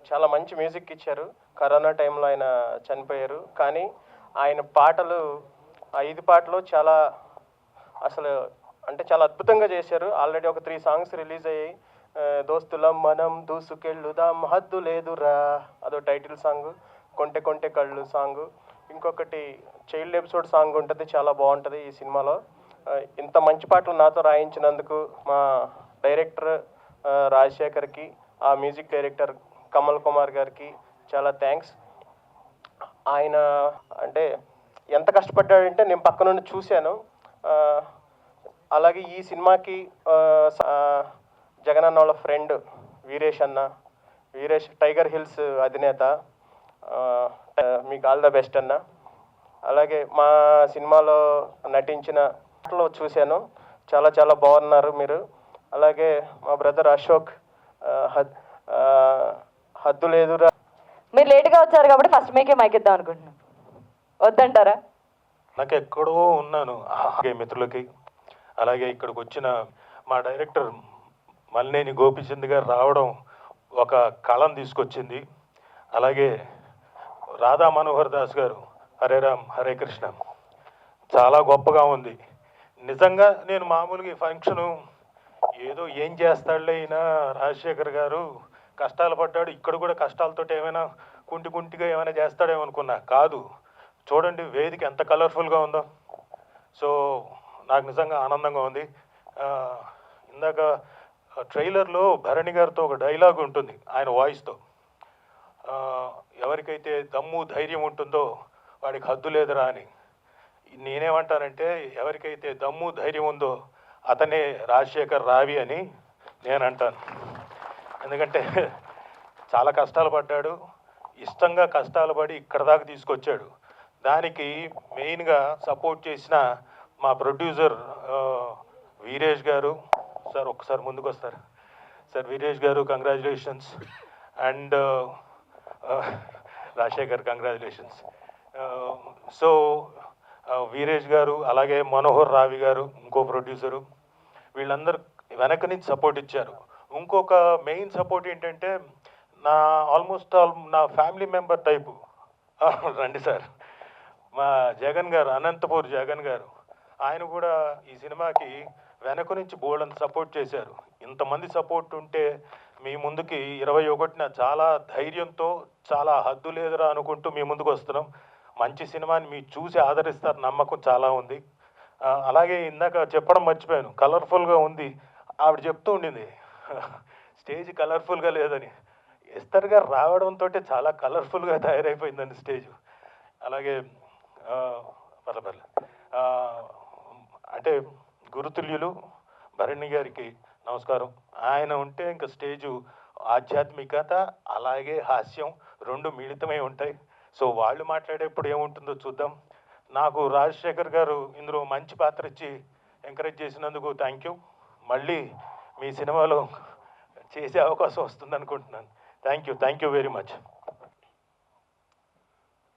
చాలా మంచి మ్యూజిక్ ఇచ్చారు. కరోనా టైంలో ఆయన చనిపోయారు. కానీ ఆయన పాటలు 5 పాటలు చాలా అసలు అంటే చాలా అద్భుతంగా చేశారు. ఆల్రెడీ ఒక 3 సాంగ్స్ రిలీజ్ అయ్యాయి. దోస్తులం మనం దూసుకెళ్ళుదాం హద్దు లేదురా అదో టైటిల్ సాంగ్, కొంటె కొంటె కళ్ళు సాంగ్, ఇంకొకటి చైల్డ్ ఎపిసోడ్ సాంగ్ ఉంటుంది, చాలా బాగుంటుంది ఈ సినిమాలో. ఇంత మంచి పాటలు నాతో రాయించినందుకు మా డైరెక్టర్ రాజశేఖర్కి, ఆ మ్యూజిక్ డైరెక్టర్ కమల్ కుమార్ గారికి చాలా థ్యాంక్స్. ఆయన అంటే ఎంత కష్టపడ్డాడంటే నేను పక్క నుండి చూశాను. అలాగే ఈ సినిమాకి జగన్ అన్న వాళ్ళ ఫ్రెండ్ వీరేష్ అన్న, వీరేష్ టైగర్ హిల్స్ అధినేత, మీకు ఆల్ ద బెస్ట్ అన్న. అలాగే మా సినిమాలో నటించిన పాటలు చూశాను, చాలా చాలా బాగున్నారు మీరు. అలాగే మా బ్రదర్ అశోక్, హద్దు లేదురా. మీరు లేట్గా వచ్చారు కాబట్టి ఫస్ట్ మీకే మైక్ ఇద్దాం అనుకుంటున్నాను, వద్దంటారా? నాకు ఎక్కడో ఉన్నాను మిత్రులకి, అలాగే ఇక్కడికి వచ్చిన మా డైరెక్టర్ మల్లేని గోపిచంద్ గారు రావడం ఒక కళను తీసుకొచ్చింది. అలాగే రాధా మనోహర్ దాస్ గారు హరే రామ్ హరే కృష్ణ చాలా గొప్పగా ఉంది. నిజంగా నేను మామూలుగా ఈ ఫంక్షను ఏదో ఏం చేస్తాడులే అయినా రాజశేఖర్ గారు కష్టాలు పడ్డాడు, ఇక్కడ కూడా కష్టాలతో ఏమైనా కుంటిగా ఏమైనా చేస్తాడేమో అనుకున్నా. కాదు, చూడండి వేదిక ఎంత కలర్ఫుల్గా ఉందో. సో నాకు నిజంగా ఆనందంగా ఉంది. ఇందాక ట్రైలర్లో భరణి గారితో ఒక డైలాగ్ ఉంటుంది ఆయన వాయిస్తో, ఎవరికైతే దమ్ము ధైర్యం ఉంటుందో వాడికి హద్దు లేదురా అని. నేనేమంటానంటే ఎవరికైతే దమ్ము ధైర్యం ఉందో అతనే రాజశేఖర్ రావి అని నేను అంటాను. ఎందుకంటే చాలా కష్టాలు పడ్డాడు, ఇష్టంగా కష్టాలు పడి ఇక్కడ దాకా తీసుకొచ్చాడు. దానికి మెయిన్గా సపోర్ట్ చేసిన మా ప్రొడ్యూసర్ వీరేష్ గారు. సార్ ఒకసారి ముందుకు వస్తారు సార్. వీరేష్ గారు congratulations, and Rajasekhar congratulations. So Veeresh గారు, అలాగే మనోహర్ రావి గారు ఇంకో ప్రొడ్యూసరు, వీళ్ళందరూ వెనక నుంచి సపోర్ట్ ఇచ్చారు. ఇంకొక మెయిన్ సపోర్ట్ ఏంటంటే ఆల్మోస్ట్ నా ఫ్యామిలీ మెంబర్ టైపు రండి సార్, మా జగన్ గారు, అనంతపూర్ జగన్ గారు, ఆయన కూడా ఈ సినిమాకి వెనక నుంచి బోల్డంత సపోర్ట్ చేశారు. ఇంతమంది సపోర్ట్ ఉంటే మీ ముందుకి 21న చాలా ధైర్యంతో చాలా హద్దు లేదురా అనుకుంటూ మీ ముందుకు వస్తున్నాం. మంచి సినిమాని మీరు చూసి ఆదరిస్తారు నమ్మకం చాలా ఉంది. అలాగే ఇందాక చెప్పడం మర్చిపోయాను, కలర్ఫుల్గా ఉంది. ఆవిడ చెప్తూ ఉండింది స్టేజ్ కలర్ఫుల్గా లేదని. ఎస్తర్ గారు రావడంతో చాలా కలర్ఫుల్గా తయారైపోయిందండి స్టేజ్. అలాగే పర్లే అంటే గురుతుల్యులు భరణి గారికి నమస్కారం. ఆయన ఉంటే ఇంకా స్టేజు ఆధ్యాత్మికత అలాగే హాస్యం రెండు మిళితమై ఉంటాయి. సో వాళ్ళు మాట్లాడేప్పుడు ఏముంటుందో చూద్దాం. నాకు రాజశేఖర్ గారు ఇందులో మంచి పాత్ర ఇచ్చి ఎంకరేజ్ చేసినందుకు థ్యాంక్ యూ. మళ్ళీ మీ సినిమాలో చేసే అవకాశం వస్తుంది అనుకుంటున్నాను. Thank you very much.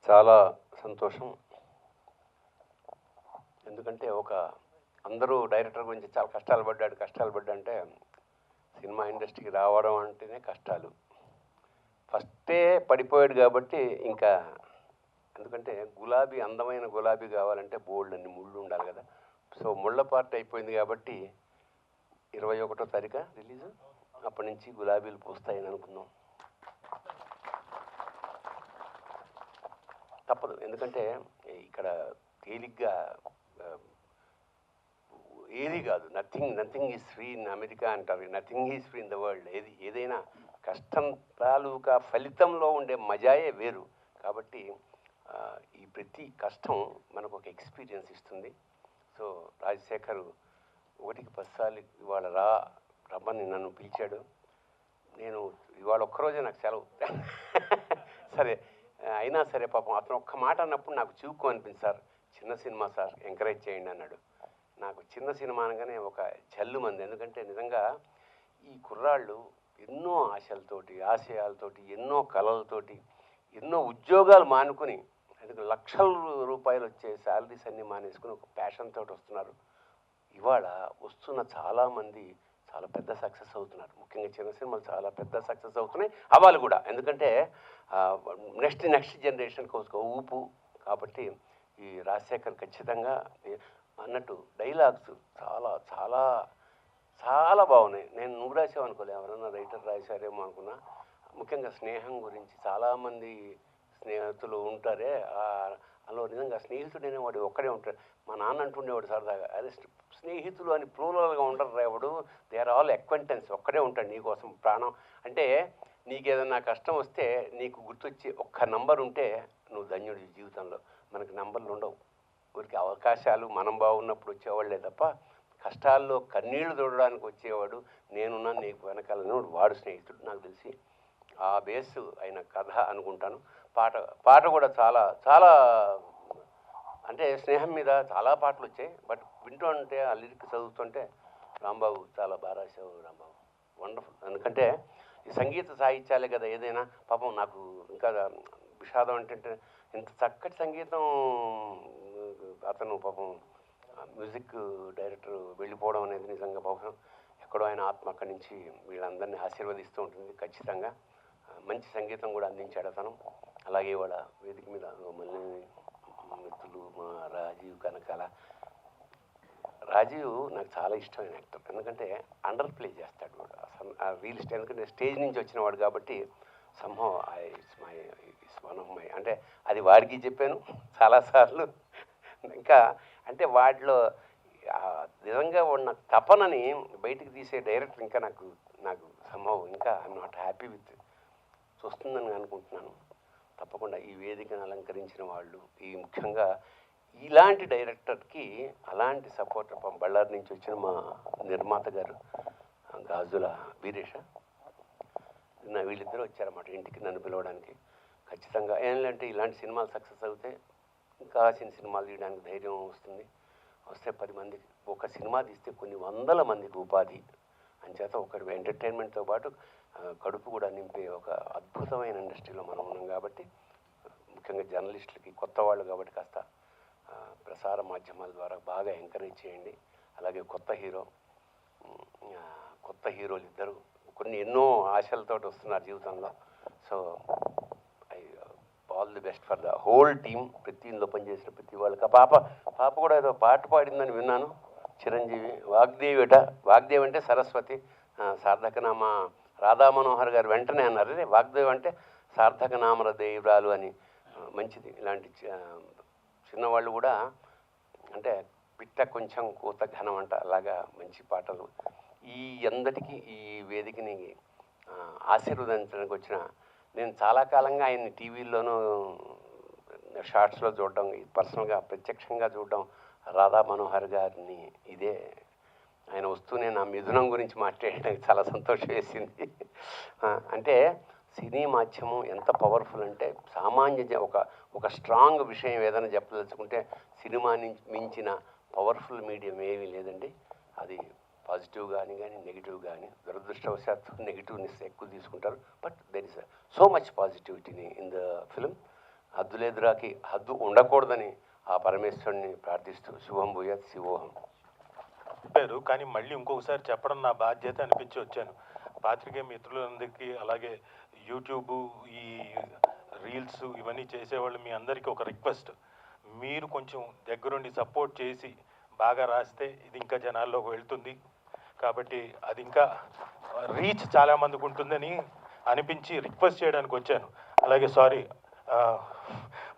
చాలా సంతోషం. ఎందుకంటే అందరూ డైరెక్టర్ గురించి చాలా కష్టాలు పడ్డా అంటే సినిమా ఇండస్ట్రీకి రావడం అంటేనే కష్టాలు. ఫస్టే పడిపోయాడు కాబట్టి ఇంకా, ఎందుకంటే అందమైన గులాబీ కావాలంటే బోల్డ్ అన్ని ముళ్ళు ఉండాలి కదా. సో ముళ్ళ పార్ట్ అయిపోయింది కాబట్టి 21వ తారీఖు రిలీజు, అప్పటి నుంచి గులాబీలు పూస్తాయని అనుకుందాం. తప్పదు, ఎందుకంటే ఇక్కడ తేలిగ్గా ఏది కాదు. Nothing is free in America అంటారు, nothing is free in the world. ఏదైనా కష్టం తాలూకా ఫలితంలో ఉండే మజాయే వేరు. కాబట్టి ఈ ప్రతి కష్టం మనకు ఒక ఎక్స్పీరియన్స్ ఇస్తుంది. సో రాజశేఖర్ 1కి 10 సార్లు ఇవాళ రమ్మని నన్ను పిలిచాడు. నేను ఇవాళ ఒక్కరోజే నాకు సెలవు సరే అయినా సరే పాపం అతను ఒక్క మాట అన్నప్పుడు నాకు చివుకు అనిపింది. సార్ చిన్న సినిమా సార్, ఎంకరేజ్ చేయండి అన్నాడు. నాకు చిన్న సినిమా అనగానే ఒక జల్లుమంది. ఎందుకంటే నిజంగా ఈ కుర్రాళ్ళు ఎన్నో ఆశలతోటి, ఆశయాలతోటి, ఎన్నో కళలతోటి, ఎన్నో ఉద్యోగాలు మానుకుని, అందుకు లక్షల రూపాయలు వచ్చే శాలరీస్ అన్నీ మానేసుకుని ఒక ప్యాషన్ తోటి వస్తున్నారు. ఇవాళ వస్తున్న చాలామంది చాలా పెద్ద సక్సెస్ అవుతున్నారు. ముఖ్యంగా చిన్న సినిమాలు చాలా పెద్ద సక్సెస్ అవుతున్నాయి, అవ్వాలి కూడా. ఎందుకంటే నెక్స్ట్ జనరేషన్కి ఒక ఊపు. కాబట్టి ఈ రాజశేఖర్ ఖచ్చితంగా అన్నట్టు డైలాగ్స్ చాలా చాలా చాలా బాగున్నాయి. నేను నువ్వు రాసావు అనుకోలే, ఎవరన్నా రైటర్ రాశారేమో అనుకున్నా. ముఖ్యంగా స్నేహం గురించి చాలామంది స్నేహితులు ఉంటారే, అందులో నిజంగా స్నేహితుడు అనేవాడు ఒక్కడే ఉంటాడు. మా నాన్న అంటుండేవాడు సరదాగా, అదే స్నేహితులు అని ప్లూరల్గా ఉండరు రేవాడు, దే ఆర్ ఆల్ ఎక్వెంటెన్స్. ఒక్కడే ఉంటాడు నీకోసం ప్రాణం. అంటే నీకు ఏదన్నా కష్టం వస్తే నీకు గుర్తొచ్చి ఒక్క నంబర్ ఉంటే నువ్వు ధన్యుడి జీవితంలో. మనకి నంబర్లు ఉండవు, ఊరికి అవకాశాలు మనం బాగున్నప్పుడు వచ్చేవాళ్ళే తప్ప కష్టాల్లో కన్నీళ్లు చూడడానికి వచ్చేవాడు నేనున్నాను నీకు వెనకాలను వాడు స్నేహితుడు. నాకు తెలిసి ఆ బేస్ అయిన కథ అనుకుంటాను. పాట కూడా చాలా చాలా అంటే స్నేహం మీద చాలా పాటలు వచ్చాయి. బట్ వింటూ ఉంటే ఆ లిరిక్ చదువుతుంటే రాంబాబు చాలా బాగా రాశావు రాంబాబు, వండర్ఫుల్. ఎందుకంటే ఈ సంగీత సాహిత్యాలే కదా ఏదైనా. పాపం నాకు ఇంకా విషాదం అంటే ఇంత చక్కటి సంగీతం అతను పాపం మ్యూజిక్ డైరెక్టర్ వెళ్ళిపోవడం అనేది నిజంగా పాపం ఎక్కడో ఆయన ఆత్మ అక్కడి నుంచి వీళ్ళందరినీ ఆశీర్వదిస్తూ ఉంటుంది. ఖచ్చితంగా మంచి సంగీతం కూడా అందించాడు అతను. అలాగే వాళ్ళ వేదిక మీద మళ్ళీ మిత్రులు మా రాజీవ్ కనకాల. రాజీవ్ నాకు చాలా ఇష్టమైన యాక్టర్, ఎందుకంటే అండర్ ప్లే చేస్తాడు వాడు రియలిస్ట్. ఎందుకంటే స్టేజ్ నుంచి వచ్చిన వాడు కాబట్టి somehow it's one of my, అంటే అది వాడికి చెప్పాను చాలాసార్లు. ఇంకా అంటే వాటిలో నిజంగా ఉన్న తపనని బయటికి తీసే డైరెక్టర్ ఇంకా నాకు సంభవం ఇంకా ఐఎమ్ నాట్ హ్యాపీ విత్ చూస్తుందని అనుకుంటున్నాను. తప్పకుండా ఈ వేదికను అలంకరించిన వాళ్ళు, ఈ ముఖ్యంగా ఇలాంటి డైరెక్టర్కి అలాంటి సపోర్ట్ బళ్ళారి నుంచి వచ్చిన మా నిర్మాత గారు గాజుల వీరేష, వీళ్ళిద్దరూ వచ్చారన్నమాట ఇంటికి నన్ను పిలవడానికి. ఖచ్చితంగా ఏంటంటే ఇలాంటి సినిమాలు సక్సెస్ అవుతే ఇంకా సినిమాలు తీయడానికి ధైర్యం వస్తే 10 మందికి ఒక సినిమా తీస్తే కొన్ని వందల మందికి ఉపాధి అంచేత ఒకటి ఎంటర్టైన్మెంట్తో పాటు కడుపు కూడా నింపే ఒక అద్భుతమైన ఇండస్ట్రీలో మనం ఉన్నాం. కాబట్టి ముఖ్యంగా జర్నలిస్టులకి కొత్త వాళ్ళు కాబట్టి కాస్త ప్రసార మాధ్యమాల ద్వారా బాగా ఎంకరేజ్ చేయండి. అలాగే కొత్త హీరోలు ఇద్దరు ఎన్నో ఆశలతో వస్తున్నారు జీవితంలో. So all the best for the whole team. ప్రతి ఇందులో పనిచేసిన ప్రతి వాళ్ళకి. పాప కూడా ఏదో పాట పాడిందని విన్నాను, చిరంజీవి. వాగ్దేవి అంటే సరస్వతి, సార్థకనామ రాధా మనోహర్ గారు వెంటనే అన్నారు, అదే వాగ్దేవి అంటే సార్థకనామర దేవరాలు అని. మంచిది, ఇలాంటి చిన్నవాళ్ళు కూడా అంటే పిట్ట కొంచెం కూత ఘనం అంట, అలాగా మంచి పాటలు. ఈ అందరికీ ఈ వేదికని ఆశీర్వదించడానికి వచ్చిన నేను చాలా కాలంగా ఆయన్ని టీవీల్లోనూ షార్ట్స్లో చూడడం, పర్సనల్గా ప్రత్యక్షంగా చూడడం, రాధా మనోహర్ గారిని ఇదే ఆయన వస్తూనే నా మిథునం గురించి మాట్లాడడానికి చాలా సంతోషం వేసింది. అంటే సినీ మాధ్యమం ఎంత పవర్ఫుల్ అంటే సామాన్య ఒక స్ట్రాంగ్ విషయం ఏదైనా చెప్పదలుచుకుంటే సినిమాని మించిన పవర్ఫుల్ మీడియం ఏమీ లేదండి. అది పాజిటివ్ కానీ నెగిటివ్ కానీ. దురదృష్టవశాత్తు నెగిటివ్నెస్ ఎక్కువ తీసుకుంటారు, but there is so much పాజిటివిటీని ఇన్ ద ఫిలిం. హద్దులేదురాకి హద్దు ఉండకూడదని ఆ పరమేశ్వరుని ప్రార్థిస్తూ శుభం భూయాత్ శివోహం. చెప్పారు కానీ మళ్ళీ ఇంకొకసారి చెప్పడం నా బాధ్యత అనిపించి వచ్చాను. పాత్రికేయ మిత్రులందరికీ, అలాగే యూట్యూబ్ ఈ రీల్స్ ఇవన్నీ చేసేవాళ్ళు మీ అందరికీ ఒక రిక్వెస్ట్, మీరు కొంచెం దగ్గరుండి సపోర్ట్ చేసి బాగా రాస్తే ఇది ఇంకా జనాల్లోకి వెళ్తుంది. కాబట్టి అది ఇంకా రీచ్ చాలామందికి ఉంటుందని అనిపించి రిక్వెస్ట్ చేయడానికి వచ్చాను. అలాగే సారీ,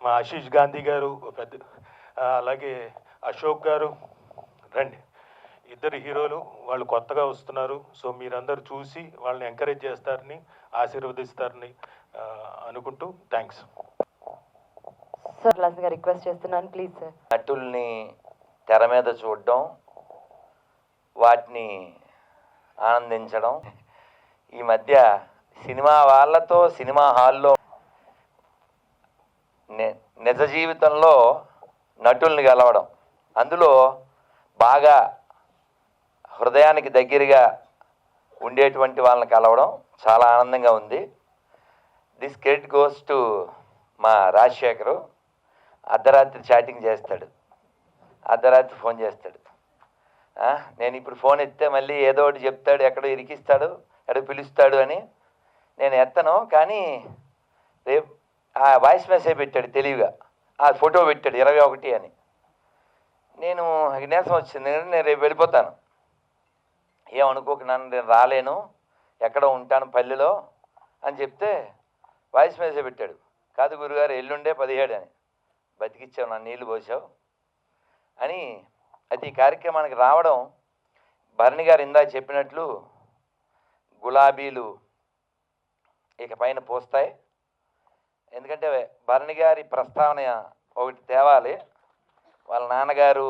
మా ఆశీష్ గాంధీ గారు పెద్ద, అలాగే అశోక్ గారు రండి, ఇద్దరు హీరోలు వాళ్ళు కొత్తగా వస్తున్నారు. సో మీరందరూ చూసి వాళ్ళని ఎంకరేజ్ చేస్తారని ఆశీర్వదిస్తారని అనుకుంటూ థ్యాంక్స్. సార్ లాస్ట్గా రిక్వెస్ట్ చేస్తున్నాను, ప్లీజ్ సార్. నటుల్ని తెర మీద చూడడం, వాటిని ఆనందించడం. ఈ మధ్య సినిమా వాళ్ళతో సినిమా హాల్లో నిజ జీవితంలో నటుల్ని కలవడం, అందులో బాగా హృదయానికి దగ్గరగా ఉండేటువంటి వాళ్ళని కలవడం చాలా ఆనందంగా ఉంది. దిస్ క్రెడిట్ గోస్ టు మా రాజశేఖరు. అర్ధరాత్రి చాటింగ్ చేస్తాడు, అర్ధరాత్రి ఫోన్ చేస్తాడు, నేను ఇప్పుడు ఫోన్ ఎత్తే మళ్ళీ ఏదో ఒకటి చెప్తాడు, ఎక్కడో ఇరికిస్తాడు, ఎక్కడో పిలుస్తాడు అని నేను ఎత్తను. కానీ రేపు ఆ వాయిస్ మెసేజ్ పెట్టాడు తెలివిగా, ఆ ఫోటో పెట్టాడు 21 అని. నేను నీరసం వచ్చింది, నేను రేపు వెళ్ళిపోతాను, ఏమనుకోక నన్ను, నేను రాలేను, ఎక్కడో ఉంటాను పల్లెలో అని చెప్తే వాయిస్ మెసేజ్ పెట్టాడు, కాదు గురుగారు ఎల్లుండే 17 అని. బతికిచ్చావు, నన్ను నీళ్ళు పోసావు అని. అయితే ఈ కార్యక్రమానికి రావడం, భరణి గారు ఇందాక చెప్పినట్లు గులాబీలు ఇక పైన పోస్తాయి. ఎందుకంటే భరణి గారి ప్రస్తావన ఒకటి తేవాలి. వాళ్ళ నాన్నగారు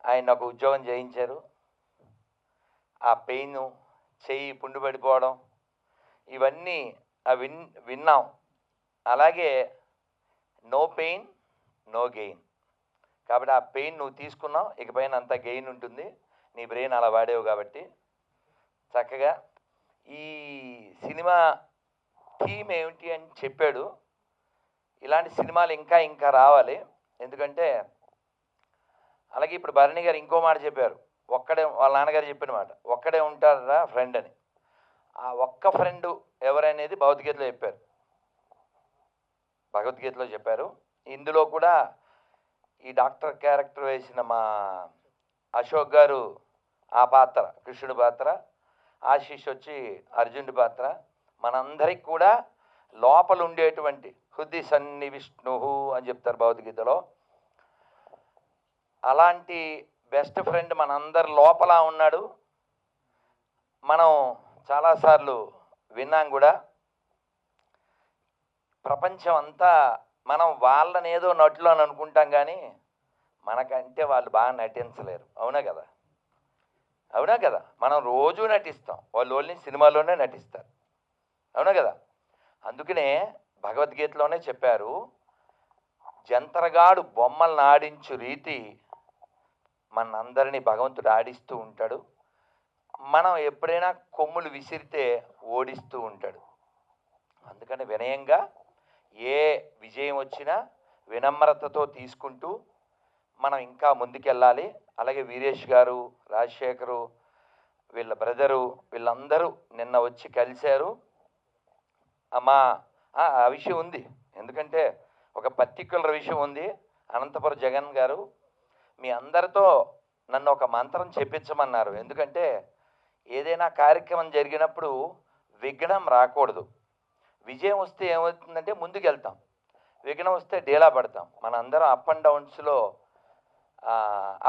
ఆయన ఒక ఉద్యోగం చేయించారు, ఆ పెయిన్, చెయ్యి పుండు పడిపోవడం, ఇవన్నీ విన్నాం. అలాగే నో పెయిన్ నో గెయిన్. కాబట్టి ఆ పెయిన్ నువ్వు తీసుకున్నావు, ఇకపైన అంత గెయిన్ ఉంటుంది, నీ బ్రెయిన్ అలా వాడేవు. కాబట్టి చక్కగా ఈ సినిమా థీమ్ ఏమిటి అని చెప్పాడు. ఇలాంటి సినిమాలు ఇంకా ఇంకా రావాలి. ఎందుకంటే అలాగే ఇప్పుడు భరణి గారు ఇంకో మాట చెప్పారు, ఒక్కడే, వాళ్ళ నాన్నగారు చెప్పిన మాట, ఒక్కడే ఉంటారా ఫ్రెండ్ అని. ఆ ఒక్క ఫ్రెండు ఎవరనేది భగవద్గీతలో చెప్పారు, భగవద్గీతలో చెప్పారు. ఇందులో కూడా ఈ డాక్టర్ క్యారెక్టర్ వేసిన మా అశోక్ గారు ఆ పాత్ర కృష్ణుడి పాత్ర, ఆశీష్ వచ్చి అర్జునుడి పాత్ర. మనందరికి కూడా లోపల ఉండేటువంటి హృది సన్ని విష్ణు అని చెప్తారు భగవద్గీతలో. అలాంటి బెస్ట్ ఫ్రెండ్ మనందరి లోపల ఉన్నాడు. మనం చాలాసార్లు విన్నాం కూడా. ప్రపంచం అంతా మనం వాళ్ళని ఏదో నటులు అని అనుకుంటాం, కానీ మనకంటే వాళ్ళు బాగా నటించలేరు. అవునా కదా? అవునా కదా? మనం రోజు నటిస్తాం, వాళ్ళు ఓన్లీ సినిమాలోనే నటిస్తారు. అవునా కదా? అందుకనే భగవద్గీతలోనే చెప్పారు, జంతరగాడు బొమ్మలను ఆడించు రీతి మనందరినీ భగవంతుడు ఆడిస్తూ ఉంటాడు. మనం ఎప్పుడైనా కొమ్ములు విసిరితే ఓడిస్తూ ఉంటాడు. అందుకని వినయంగా ఏ విజయం వచ్చినా వినమ్రతతో తీసుకుంటూ మనం ఇంకా ముందుకెళ్ళాలి. అలాగే వీరేష్ గారు, రాజశేఖరు, వీళ్ళ బ్రదరు, వీళ్ళందరూ నిన్న వచ్చి కలిశారు. అమ్మా ఆ విషయం ఉంది, ఎందుకంటే ఒక పర్టిక్యులర్ విషయం ఉంది. అనంతపురం జగన్ గారు మీ అందరితో నన్ను ఒక మంత్రం చెప్పించమన్నారు. ఎందుకంటే ఏదైనా కార్యక్రమం జరిగినప్పుడు విఘ్నం రాకూడదు. విజయం వస్తే ఏమవుతుందంటే ముందుకెళ్తాం, విఘ్నం వస్తే డేలా పడతాం. మన అందరం అప్ అండ్ డౌన్స్లో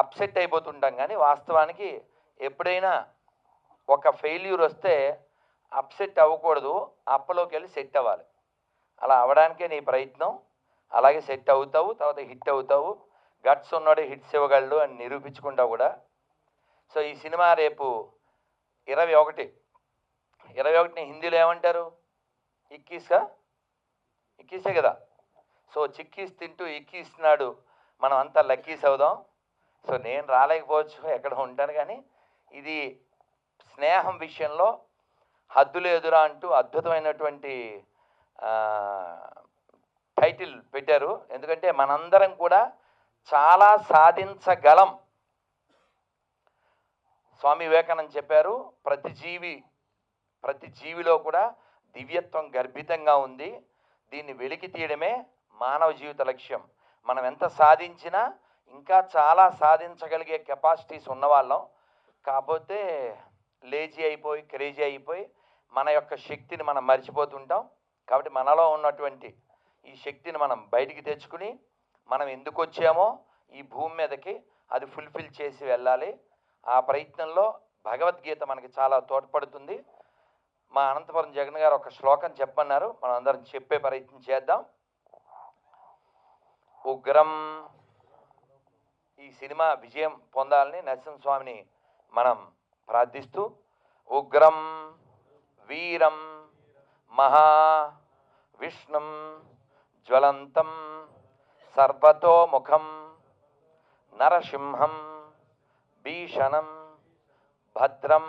అప్సెట్ అయిపోతుంటాం. కానీ వాస్తవానికి ఎప్పుడైనా ఒక ఫెయిల్యూర్ వస్తే అప్సెట్ అవ్వకూడదు, అప్పలోకి వెళ్ళి సెట్ అవ్వాలి. అలా అవ్వడానికే నీ ప్రయత్నం. అలాగే సెట్ అవుతావు, తర్వాత హిట్ అవుతావు. గట్స్ ఉన్నాడు హిట్స్ ఇవ్వగలడు అని నిరూపించుకుంటావు కూడా. సో ఈ సినిమా రేపు 21 హిందీలో ఏమంటారు? ఇక్కీసే కదా. సో చిక్కీస్ తింటూ ఇక్కీస్తున్నాడు, మనం అంతా లక్కీస్ అవుదాం. సో నేను రాలేకపోవచ్చు, ఎక్కడ ఉంటాను, కానీ ఇది స్నేహం విషయంలో హద్దులు ఎదురా అంటూ అద్భుతమైనటువంటి టైటిల్ పెట్టారు. ఎందుకంటే మనందరం కూడా చాలా సాధించగలం. స్వామి వివేకానంద చెప్పారు, ప్రతి జీవిలో కూడా దివ్యత్వం గర్భితంగా ఉంది, దీన్ని వెలికి తీయడమే మానవ జీవిత లక్ష్యం. మనం ఎంత సాధించినా ఇంకా చాలా సాధించగలిగే కెపాసిటీస్ ఉన్నవాళ్ళం. కాకపోతే లేజీ అయిపోయి, క్రేజీ అయిపోయి మన యొక్క శక్తిని మనం మర్చిపోతుంటాం. కాబట్టి మనలో ఉన్నటువంటి ఈ శక్తిని మనం బయటికి తెచ్చుకుని మనం ఎందుకు వచ్చామో ఈ భూమి మీదకి అది ఫుల్ఫిల్ చేసి వెళ్ళాలి. ఆ ప్రయత్నంలో భగవద్గీత మనకి చాలా తోడ్పడుతుంది. మా అనంతపురం జగన్ గారు ఒక శ్లోకం చెప్పమన్నారు, మనం అందరం చెప్పే ప్రయత్నం చేద్దాం. ఉగ్రం. ఈ సినిమా విజయం పొందాలని నరసింహస్వామిని మనం ప్రార్థిస్తూ, ఉగ్రం వీరం మహా విష్ణుం జ్వలంతం సర్వతోముఖం నరసింహం భీషణం భద్రం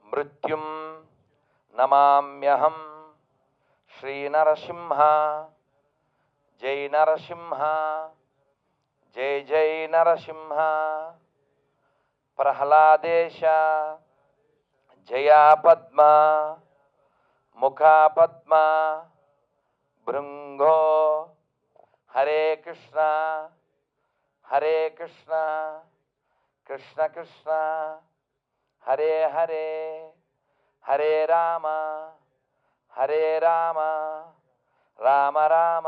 మృత్యుం నమామ్యహం శ్రీ నరసింహ. జై నరసింహ, జై జై నరసింహ ప్రహ్లాదేశ జయా పద్మ ముఖా పద్మ భృంగో హరే కృష్ణ హరే కృష్ణ కృష్ణ కృష్ణ హరే హరే హరే రామ రామ రామ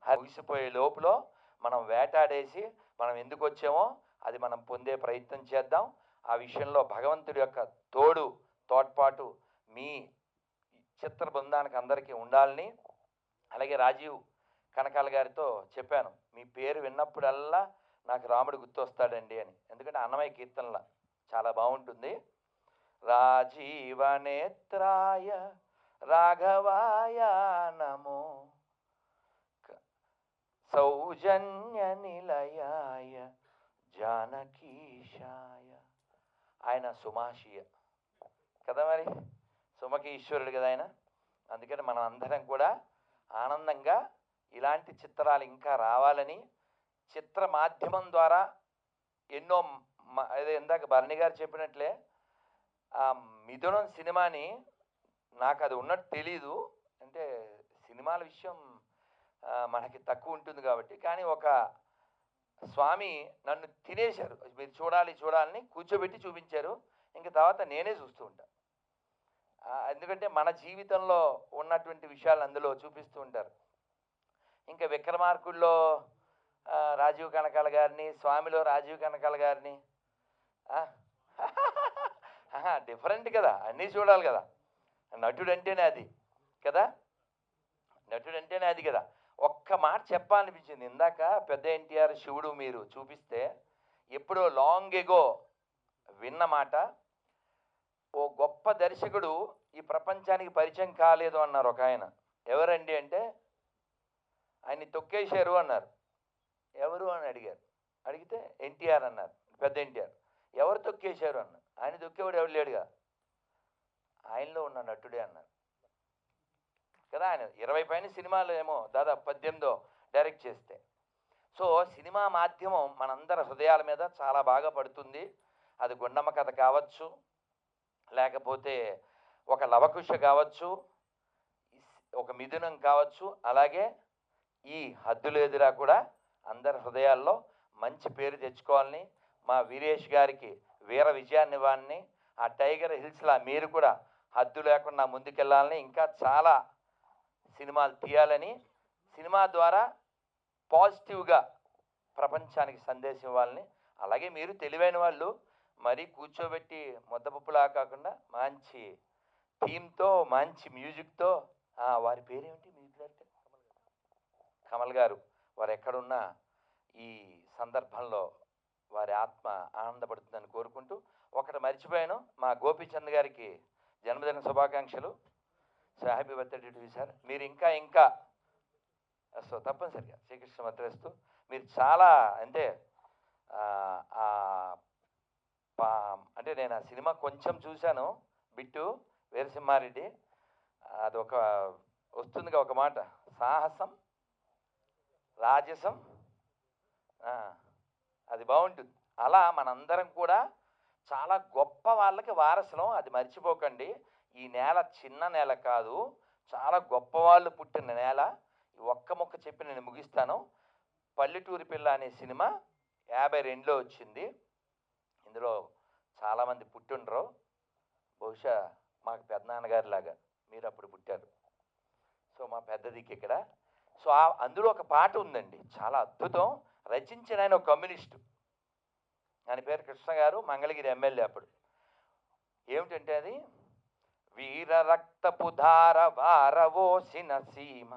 ముగిసిపోయే లోపల మనం వేటాడేసి మనం ఎందుకు వచ్చామో అది మనం పొందే ప్రయత్నం చేద్దాం. ఆ విషయంలో భగవంతుడి యొక్క తోడ్పాటు మీ చిత్ర బృందానికి అందరికీ ఉండాలని, అలాగే రాజీవ్ కనకాల గారితో చెప్పాను, మీ పేరు విన్నప్పుడల్లా నాకు రాముడు గుర్తొస్తాడండి అని. ఎందుకంటే అన్నమయ్య కీర్తనల చాలా బాగుంటుంది. రాజీవ నేత్రాయ రాఘవాయ నమో సౌజన్య నిలయాయ జానకీశాయ. ఆయన సుమాషియ కదా, మరి సుమకి ఈశ్వరుడు కదా ఆయన. అందుకని మనం అందరం కూడా ఆనందంగా ఇలాంటి చిత్రాలు ఇంకా రావాలని, చిత్ర మాధ్యమం ద్వారా ఎన్నో అదే ఇందాక భరణి గారు చెప్పినట్లే ఆ మిథునం సినిమాని నాకు అది ఉన్నట్టు తెలీదు, అంటే సినిమాల విషయం మనకి తక్కువ ఉంటుంది కాబట్టి. కానీ ఒక స్వామి నన్ను తినేశారు, మీరు చూడాలని కూర్చోబెట్టి చూపించారు. ఇంక తర్వాత నేనే చూస్తూ ఉంటాను. ఎందుకంటే మన జీవితంలో ఉన్నటువంటి విషయాలు అందులో చూపిస్తూ ఉంటారు. ఇంకా విక్రమార్కుల్లో రాజీవ్ కనకాల గారిని, స్వామిలో రాజీవ్ కనకాల గారిని డిఫరెంట్ కదా, అన్నీ చూడాలి కదా. నటుడు అంటేనే అది కదా. ఒక్క మాట చెప్పాలనిపించింది. ఇందాక పెద్ద ఎన్టీఆర్ శివుడు మీరు చూపిస్తే ఎప్పుడో లాంగ్ ఎగో విన్న మాట, ఓ గొప్ప దర్శకుడు ఈ ప్రపంచానికి పరిచయం కాలేదు అన్నారు ఒక ఆయన. ఎవరండి అంటే, ఆయన్ని తొక్కేశారు అన్నారు. ఎవరు అని అడిగితే ఎన్టీఆర్ అన్నారు, పెద్ద ఎన్టీఆర్. ఎవరు తొక్కేశారు అన్నారు. ఆయన తొక్కేవాడు ఎవరు లేడుగా, ఆయనలో ఉన్న నటుడే అన్నారు కదా. ఆయన 20 పైన సినిమాలు ఏమో దాదాపు 18 డైరెక్ట్ చేస్తే. సో సినిమా మాధ్యమం మనందరి హృదయాల మీద చాలా బాగా పడుతుంది. అది గుండమ్మ కథ కావచ్చు, లేకపోతే ఒక లవకుశ కావచ్చు, ఒక మిథునం కావచ్చు, అలాగే ఈ హద్దులు ఎదురా కూడా అందరి హృదయాల్లో మంచి పేరు తెచ్చుకోవాలని, మా వీరేష్ గారికి వీర విజయాన్ని ఇవ్వాలని, ఆ టైగర్ హిల్స్లా మీరు కూడా హద్దు లేకుండా ముందుకెళ్ళాలని, ఇంకా చాలా సినిమాలు తీయాలని, సినిమా ద్వారా పాజిటివ్గా ప్రపంచానికి సందేశం ఇవ్వాలని. అలాగే మీరు తెలివైన వాళ్ళు మరీ కూర్చోబెట్టి ముద్దపప్పులా కాకుండా మంచి థీమ్తో, మంచి మ్యూజిక్తో, వారి పేరేమిటి మ్యూజిక్ డైరెక్టర్ కమల్ గారు, వారు ఎక్కడున్నా ఈ సందర్భంలో వారి ఆత్మ ఆనందపడుతుందని కోరుకుంటూ, ఒకటి మర్చిపోయాను, మా గోపీచంద్ గారికి జన్మదిన శుభాకాంక్షలు. So happy birthday to you sir. మీరు ఇంకా సో తప్పనిసరిగా శ్రీకృష్ణ మద్రస్తు. మీరు చాలా అంటే అంటే నేను ఆ సినిమా కొంచెం చూశాను, బిట్టు వీరసింహారెడ్డి. అదొక వస్తుందిగా ఒక మాట, సాహసం రాజసం, అది బాగుంటుంది. అలా మనందరం కూడా చాలా గొప్ప వాళ్ళకి వారసులం, అది మర్చిపోకండి. ఈ నేల చిన్న నేల కాదు, చాలా గొప్ప వాళ్ళు పుట్టిన నేల. ఒక్క ముక్క చెప్పి నేను ముగిస్తాను. పల్లెటూరి పిల్ల అనే సినిమా 52లో వచ్చింది. ఇందులో చాలామంది పుట్టిండ్రు, బహుశా మాకు పెద్దనాన్నగారి లాగా మీరు అప్పుడు పుట్టారు. సో మా పెద్ద దిక్కు ఇక్కడ. సో అందులో ఒక పాట ఉందండి, చాలా అద్భుతం. రచించిన ఆయన ఒక కమ్యూనిస్టు, ఆయన పేరు కృష్ణ గారు, మంగళగిరి ఎమ్మెల్యే అప్పుడు. ఏమిటంటే అది, వీర రక్తపు ధార వారవోసిన సీమ,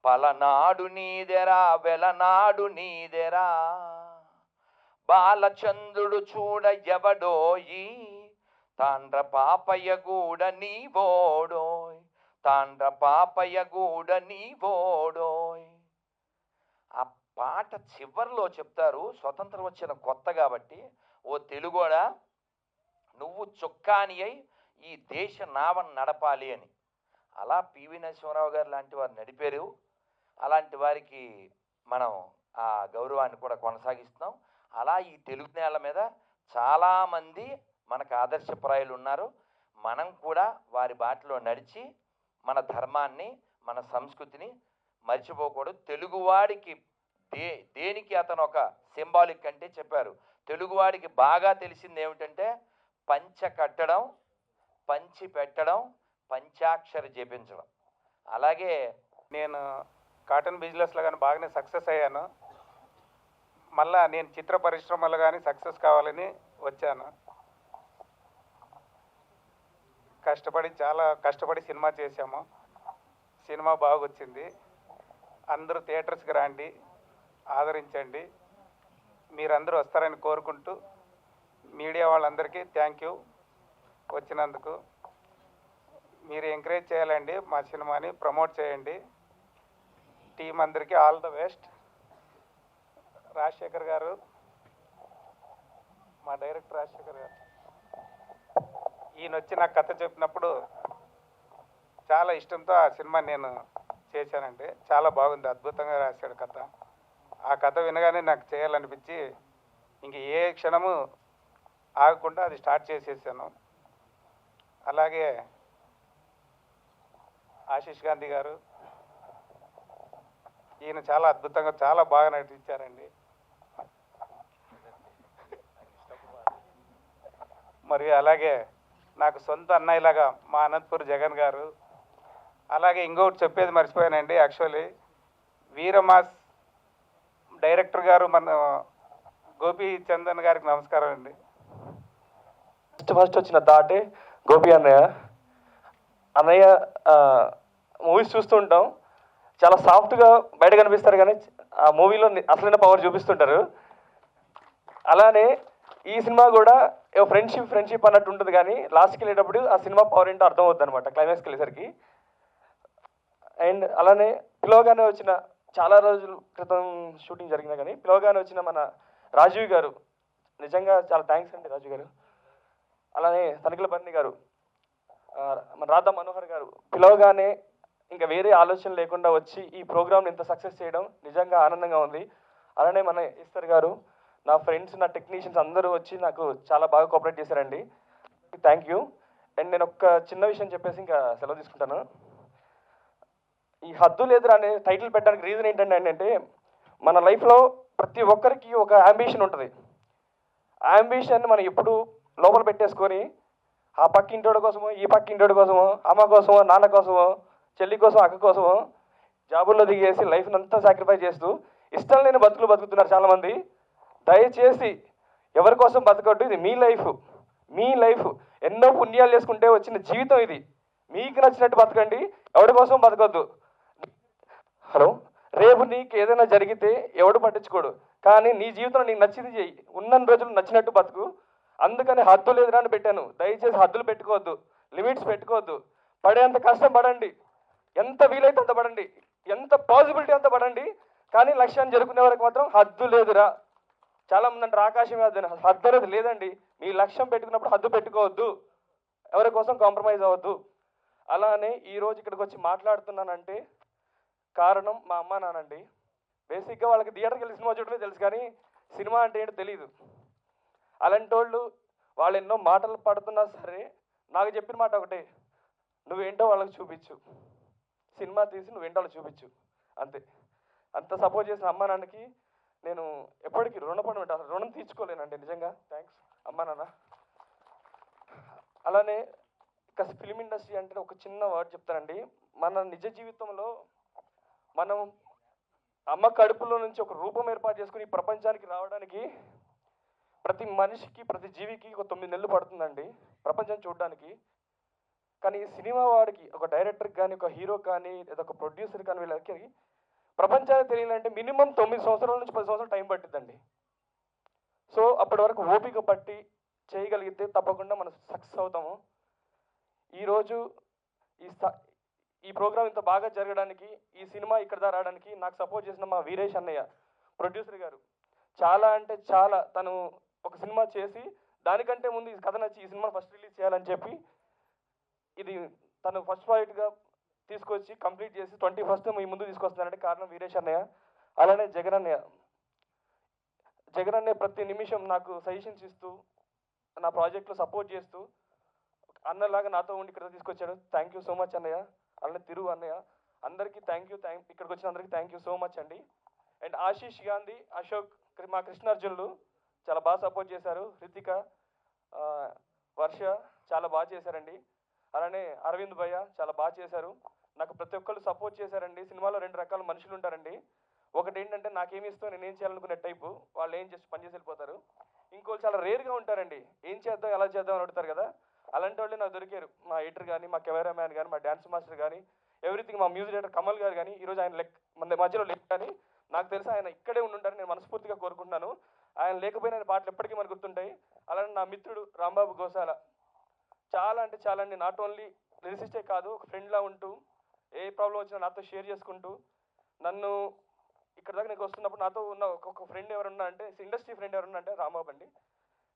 పలనాడు నీదెరా వెలనాడు నీదెరా, బాలచంద్రుడు చూడ ఎవడోయి, తాండ్ర పాపయ్య గూడ నీవోడోయ్, తాండ్ర పాపయ్య గూడ నీవోడోయ్. ఆ పాట చివరిలో చెప్తారు, స్వతంత్రం వచ్చిన కొత్త కాబట్టి, ఓ తెలుగోడా నువ్వు చొక్కాని అయి ఈ దేశ నావను నడపాలి అని. అలా పివి నరసింహారావు గారు లాంటి వారు నడిపారు. అలాంటి వారికి మనం ఆ గౌరవాన్ని కూడా కొనసాగిస్తున్నాం. అలా ఈ తెలుగు నేల మీద చాలామంది మనకు ఆదర్శప్రాయులు ఉన్నారు. మనం కూడా వారి బాటలో నడిచి మన ధర్మాన్ని, మన సంస్కృతిని మర్చిపోకూడదు. తెలుగువాడికి దేనికి అతను ఒక సింబాలిక్ అంటే చెప్పారు. తెలుగువాడికి బాగా తెలిసింది ఏమిటంటే పంచ కట్టడం, పంచి పెట్టడం, పంచాక్షర జపించడం. అలాగే నేను కాటన్ బిజినెస్లో కానీ బాగానే సక్సెస్ అయ్యాను. మళ్ళా నేను చిత్ర పరిశ్రమలో కానీ సక్సెస్ కావాలని వచ్చాను. చాలా కష్టపడి సినిమా చేశాము. సినిమా బాగొచ్చింది. అందరూ థియేటర్స్కి రండి, ఆదరించండి. మీరందరూ వస్తారని కోరుకుంటూ మీడియా వాళ్ళందరికీ థ్యాంక్ యూ వచ్చినందుకు. మీరు ఎంకరేజ్ చేయాలండి, మా సినిమాని ప్రమోట్ చేయండి. టీం అందరికీ ఆల్ ద బెస్ట్. రాజశేఖర్ గారు, మా డైరెక్టర్ రాజశేఖర్ గారు, ఈయన వచ్చి నాకు కథ చెప్పినప్పుడు చాలా ఇష్టంతో ఆ సినిమా నేను చేశానండి. చాలా బాగుంది, అద్భుతంగా రాశాడు కథ. ఆ కథ వినగానే నాకు చేయాలనిపించి ఇంక ఏ క్షణము ఆగకుండా అది స్టార్ట్ చేసేసాను. అలాగే ఆశీష్ గాంధీ గారు, ఈయన చాలా అద్భుతంగా చాలా బాగా నటించారండి. మరియు అలాగే నాకు సొంత అన్నయ్యలాగా మా అనంతపూర్ జగన్ గారు. అలాగే ఇంకొకటి చెప్పేది మర్చిపోయానండి. యాక్చువల్లీ వీరమాస్ డైరెక్టర్ గారు మన గోపి చందన్ గారికి నమస్కారం అండి. ఫస్ట్ వచ్చిన థాటే గోపి అన్నయ్య మూవీస్ చూస్తూ ఉంటాం. చాలా సాఫ్ట్గా బయట కనిపిస్తారు కానీ ఆ మూవీలో అసలైన పవర్ చూపిస్తుంటారు. అలానే ఈ సినిమా కూడా ఫ్రెండ్షిప్ అన్నట్టు ఉంటుంది కానీ లాస్ట్కి వెళ్ళేటప్పుడు ఆ సినిమా పవర్ ఏంటో అర్థం అవుతుంది అనమాట క్లైమాక్స్కి వెళ్ళేసరికి. అండ్ అలానే పిలవగానే వచ్చిన చాలా రోజుల క్రితం షూటింగ్ జరిగినా కానీ పిలవగానే వచ్చిన మన రాజీవ్ గారు, నిజంగా చాలా థ్యాంక్స్ అండి రాజీవ్ గారు. అలానే తనిఖీల బర్ని గారు, మన రాధా మనోహర్ గారు పిలవగానే ఇంకా వేరే ఆలోచన లేకుండా వచ్చి ఈ ప్రోగ్రామ్ని ఇంత సక్సెస్ చేయడం నిజంగా ఆనందంగా ఉంది. అలానే మన ఈశ్వర్ గారు, నా ఫ్రెండ్స్, నా టెక్నీషియన్స్ అందరూ వచ్చి నాకు చాలా బాగా కోఆపరేట్ చేశారండి. Thank you. అండ్ నేను ఒక చిన్న విషయం చెప్పేసి ఇంకా సెలవు తీసుకుంటాను. ఈ హద్దు లేదురా అనే టైటిల్ పెట్టడానికి రీజన్ ఏంటంటే మన లైఫ్లో ప్రతి ఒక్కరికి ఒక అంబిషన్ ఉంటుంది. ఆ అంబిషన్ని మనం ఎప్పుడు లోపల పెట్టేసుకొని ఆ పక్కింటోడి కోసమో, ఈ పక్కింటోడి కోసమో, అమ్మ కోసమో, నాన్న కోసమో, చెల్లి కోసం, అక్క కోసమో జాబుల్లో దిగేసి లైఫ్ని అంతా సాక్రిఫైస్ చేస్తూ ఇష్టం లేని బతుకులు బతుకుతున్నారు చాలామంది. దయచేసి ఎవరి కోసం బతకద్దు. ఇది మీ లైఫ్ ఎన్నో పుణ్యాలు చేసుకుంటే వచ్చిన జీవితం ఇది. మీకు నచ్చినట్టు బతకండి, ఎవరి కోసం బతకొద్దు. హలో, రేపు నీకు ఏదైనా జరిగితే ఎవడు పట్టించుకోడు, కానీ నీ జీవితంలో నీకు నచ్చింది చెయ్యి. ఉన్న రోజులు నచ్చినట్టు బతుకు. అందుకని హద్దు లేదురా అని పెట్టాను. దయచేసి హద్దులు పెట్టుకోవద్దు, లిమిట్స్ పెట్టుకోవద్దు. పడేంత కష్టం పడండి, ఎంత వీలైతే అంత పడండి, ఎంత పాసిబిలిటీ అంత పడండి. కానీ లక్ష్యాన్ని జరుపుకునే వరకు మాత్రం హద్దు లేదురా. చాలామంది అంటారు ఆకాశం హద్దు అనేది లేదండి. మీ లక్ష్యం పెట్టుకున్నప్పుడు హద్దు పెట్టుకోవద్దు, ఎవరి కోసం కాంప్రమైజ్ అవ్వద్దు. అలానే ఈరోజు ఇక్కడికి వచ్చి మాట్లాడుతున్నానంటే కారణం మా అమ్మ నాన్నండి. బేసిక్గా వాళ్ళకి థియేటర్కి వెళ్ళి సినిమా చూడటమే తెలుసు కానీ సినిమా అంటే ఏంటో తెలియదు. అలాంటి వాళ్ళు ఎన్నో మాటలు పడుతున్నా సరే నాకు చెప్పిన మాట ఒకటే, నువ్వేంటో వాళ్ళకి చూపించు, సినిమా తీసి నువ్వేంటో వాళ్ళకి చూపించు, అంతే. అంత సపోర్ట్ చేసిన అమ్మ నాన్నకి నేను ఎప్పటికీ రుణపడి ఉంటాను. రుణం తీర్చుకోలేనండి నిజంగా. థ్యాంక్స్ అమ్మా నాన్న. అలానే ఇక ఫిలిం ఇండస్ట్రీ అంటే ఒక చిన్న వర్డ్ చెప్తానండి. మన నిజ జీవితంలో మనం అమ్మ కడుపులో నుంచి ఒక రూపం ఏర్పాటు చేసుకుని ఈ ప్రపంచానికి రావడానికి ప్రతి మనిషికి, ప్రతి జీవికి ఒక 9 నెలలు పడుతుందండి ప్రపంచం చూడడానికి. కానీ సినిమా వాడికి, ఒక డైరెక్టర్కి కానీ, ఒక హీరో కానీ, లేదా ఒక ప్రొడ్యూసర్ కానీ, వీళ్ళకి ప్రపంచానికి తెలియాలంటే మినిమం 9 సంవత్సరాల నుంచి 10 సంవత్సరాలు టైం పట్టిద్దండి. సో అప్పటి వరకు ఓపిక పట్టి చేయగలిగితే తప్పకుండా మనం సక్సెస్ అవుతాము. ఈరోజు ఈ ప్రోగ్రామ్ ఇంత బాగా జరగడానికి, ఈ సినిమా ఇక్కడ దాకా రావడానికి నాకు సపోర్ట్ చేసిన మా వీరేష్ అన్నయ్య, ప్రొడ్యూసర్ గారు, చాలా అంటే చాలా. తను ఒక సినిమా చేసి దానికంటే ముందు ఈ కథ నచ్చి ఈ సినిమా ఫస్ట్ రిలీజ్ చేయాలని చెప్పి ఇది తను ఫస్ట్ ప్రాజెక్ట్గా తీసుకొచ్చి కంప్లీట్ చేసి 21st మీ ముందు తీసుకొస్తున్నారంటే కారణం వీరేష్ అన్నయ్య. అలానే జగన్ అన్నయ్య ప్రతి నిమిషం నాకు సజెషన్స్ ఇస్తూ నా ప్రాజెక్ట్లో సపోర్ట్ చేస్తూ అన్నలాగా నాతో ఉండి ఇక్కడ తీసుకొచ్చాడు. థ్యాంక్ యూ సో మచ్ అన్నయ్య. అలానే తిరు అన్నయ్య, అందరికీ థ్యాంక్ యూ. ఇక్కడికి వచ్చిన అందరికీ థ్యాంక్ యూ సో మచ్ అండి. అండ్ ఆశీష్ గాంధీ, అశోక్, మా కృష్ణార్జునులు చాలా బాగా సపోర్ట్ చేశారు. హృతిక, వర్ష చాలా బాగా చేశారండి. అలానే అరవింద్ భయ్య చాలా బాగా చేశారు. నాకు ప్రతి ఒక్కళ్ళు సపోర్ట్ చేశారండి. సినిమాలో 2 రకాల మనుషులు ఉంటారండి. ఒకటి ఏంటంటే నాకేమి ఇష్టం, నేను ఏం చేయాలనుకునే టైపు, వాళ్ళు ఏం చేసి పని చేసి వెళ్ళిపోతారు. ఇంకోళ్ళు చాలా రేర్గా ఉంటారండి, ఏం చేద్దాం ఎలా చేద్దాం అని అడుగుతారు కదా. అలాంటి వాళ్ళే నాకు దొరికారు. మా ఎడిటర్ కానీ, మా కెమెరామ్యాన్ కానీ, మా డ్యాన్స్ మాస్టర్ కానీ, ఎవ్రీథింగ్, మా మ్యూజిక్ డైరెక్టర్ కమల్ గారు కానీ. ఈరోజు ఆయన మన మధ్యలో లెక్క కానీ నాకు తెలిసి ఆయన ఇక్కడే ఉండుంటారని నేను మనస్ఫూర్తిగా కోరుకుంటున్నాను. ఆయన లేకపోయినా ఆయన పాటలు ఎప్పటికీ మనకు గుర్తుంటాయి. అలానే నా మిత్రుడు రాంబాబు గోసాల చాలా అంటే చాలా అండి. నాట్ ఓన్లీ లిరిసిస్టే కాదు, ఒక ఫ్రెండ్లా ఉంటూ ఏ ప్రాబ్లం వచ్చినా నాతో షేర్ చేసుకుంటూ, నన్ను ఇక్కడ దాకా నీకు వస్తున్నప్పుడు నాతో ఉన్న ఒక ఫ్రెండ్ ఎవరున్నా అంటే, ఇండస్ట్రీ ఫ్రెండ్ ఎవరున్నా అంటే రాంబాబు అండి.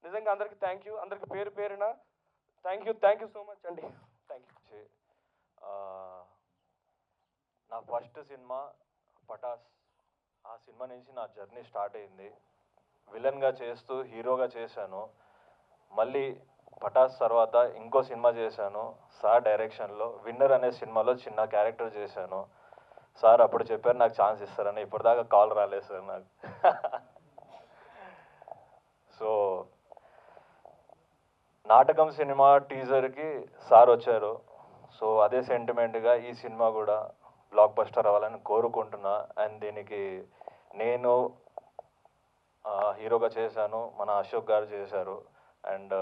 నిజంగా అందరికీ థ్యాంక్ యూ, అందరికీ పేరు పేరున థ్యాంక్ యూ సో మచ్ అండి. Thank you. నా ఫస్ట్ సినిమా పటాస్. ఆ సినిమా నుంచి నా జర్నీ స్టార్ట్ అయింది. విలన్గా చేస్తూ హీరోగా చేశాను. మళ్ళీ పటాస్ తర్వాత ఇంకో సినిమా చేశాను సార్ డైరెక్షన్లో. విన్నర్ అనే సినిమాలో చిన్న క్యారెక్టర్ చేశాను. సార్ అప్పుడు చెప్పారు నాకు ఛాన్స్ ఇస్తారని. ఇప్పటిదాకా కాల్ రాలేదు సార్ నాకు. సో నాటకం సినిమా టీజర్కి సార్ వచ్చారు. సో అదే సెంటిమెంట్గా ఈ సినిమా కూడా బ్లాక్ బస్టర్ అవ్వాలని కోరుకుంటున్నా. అండ్ దీనికి నేను హీరోగా చేశాను, మన అశోక్ గారు చేశారు. అండ్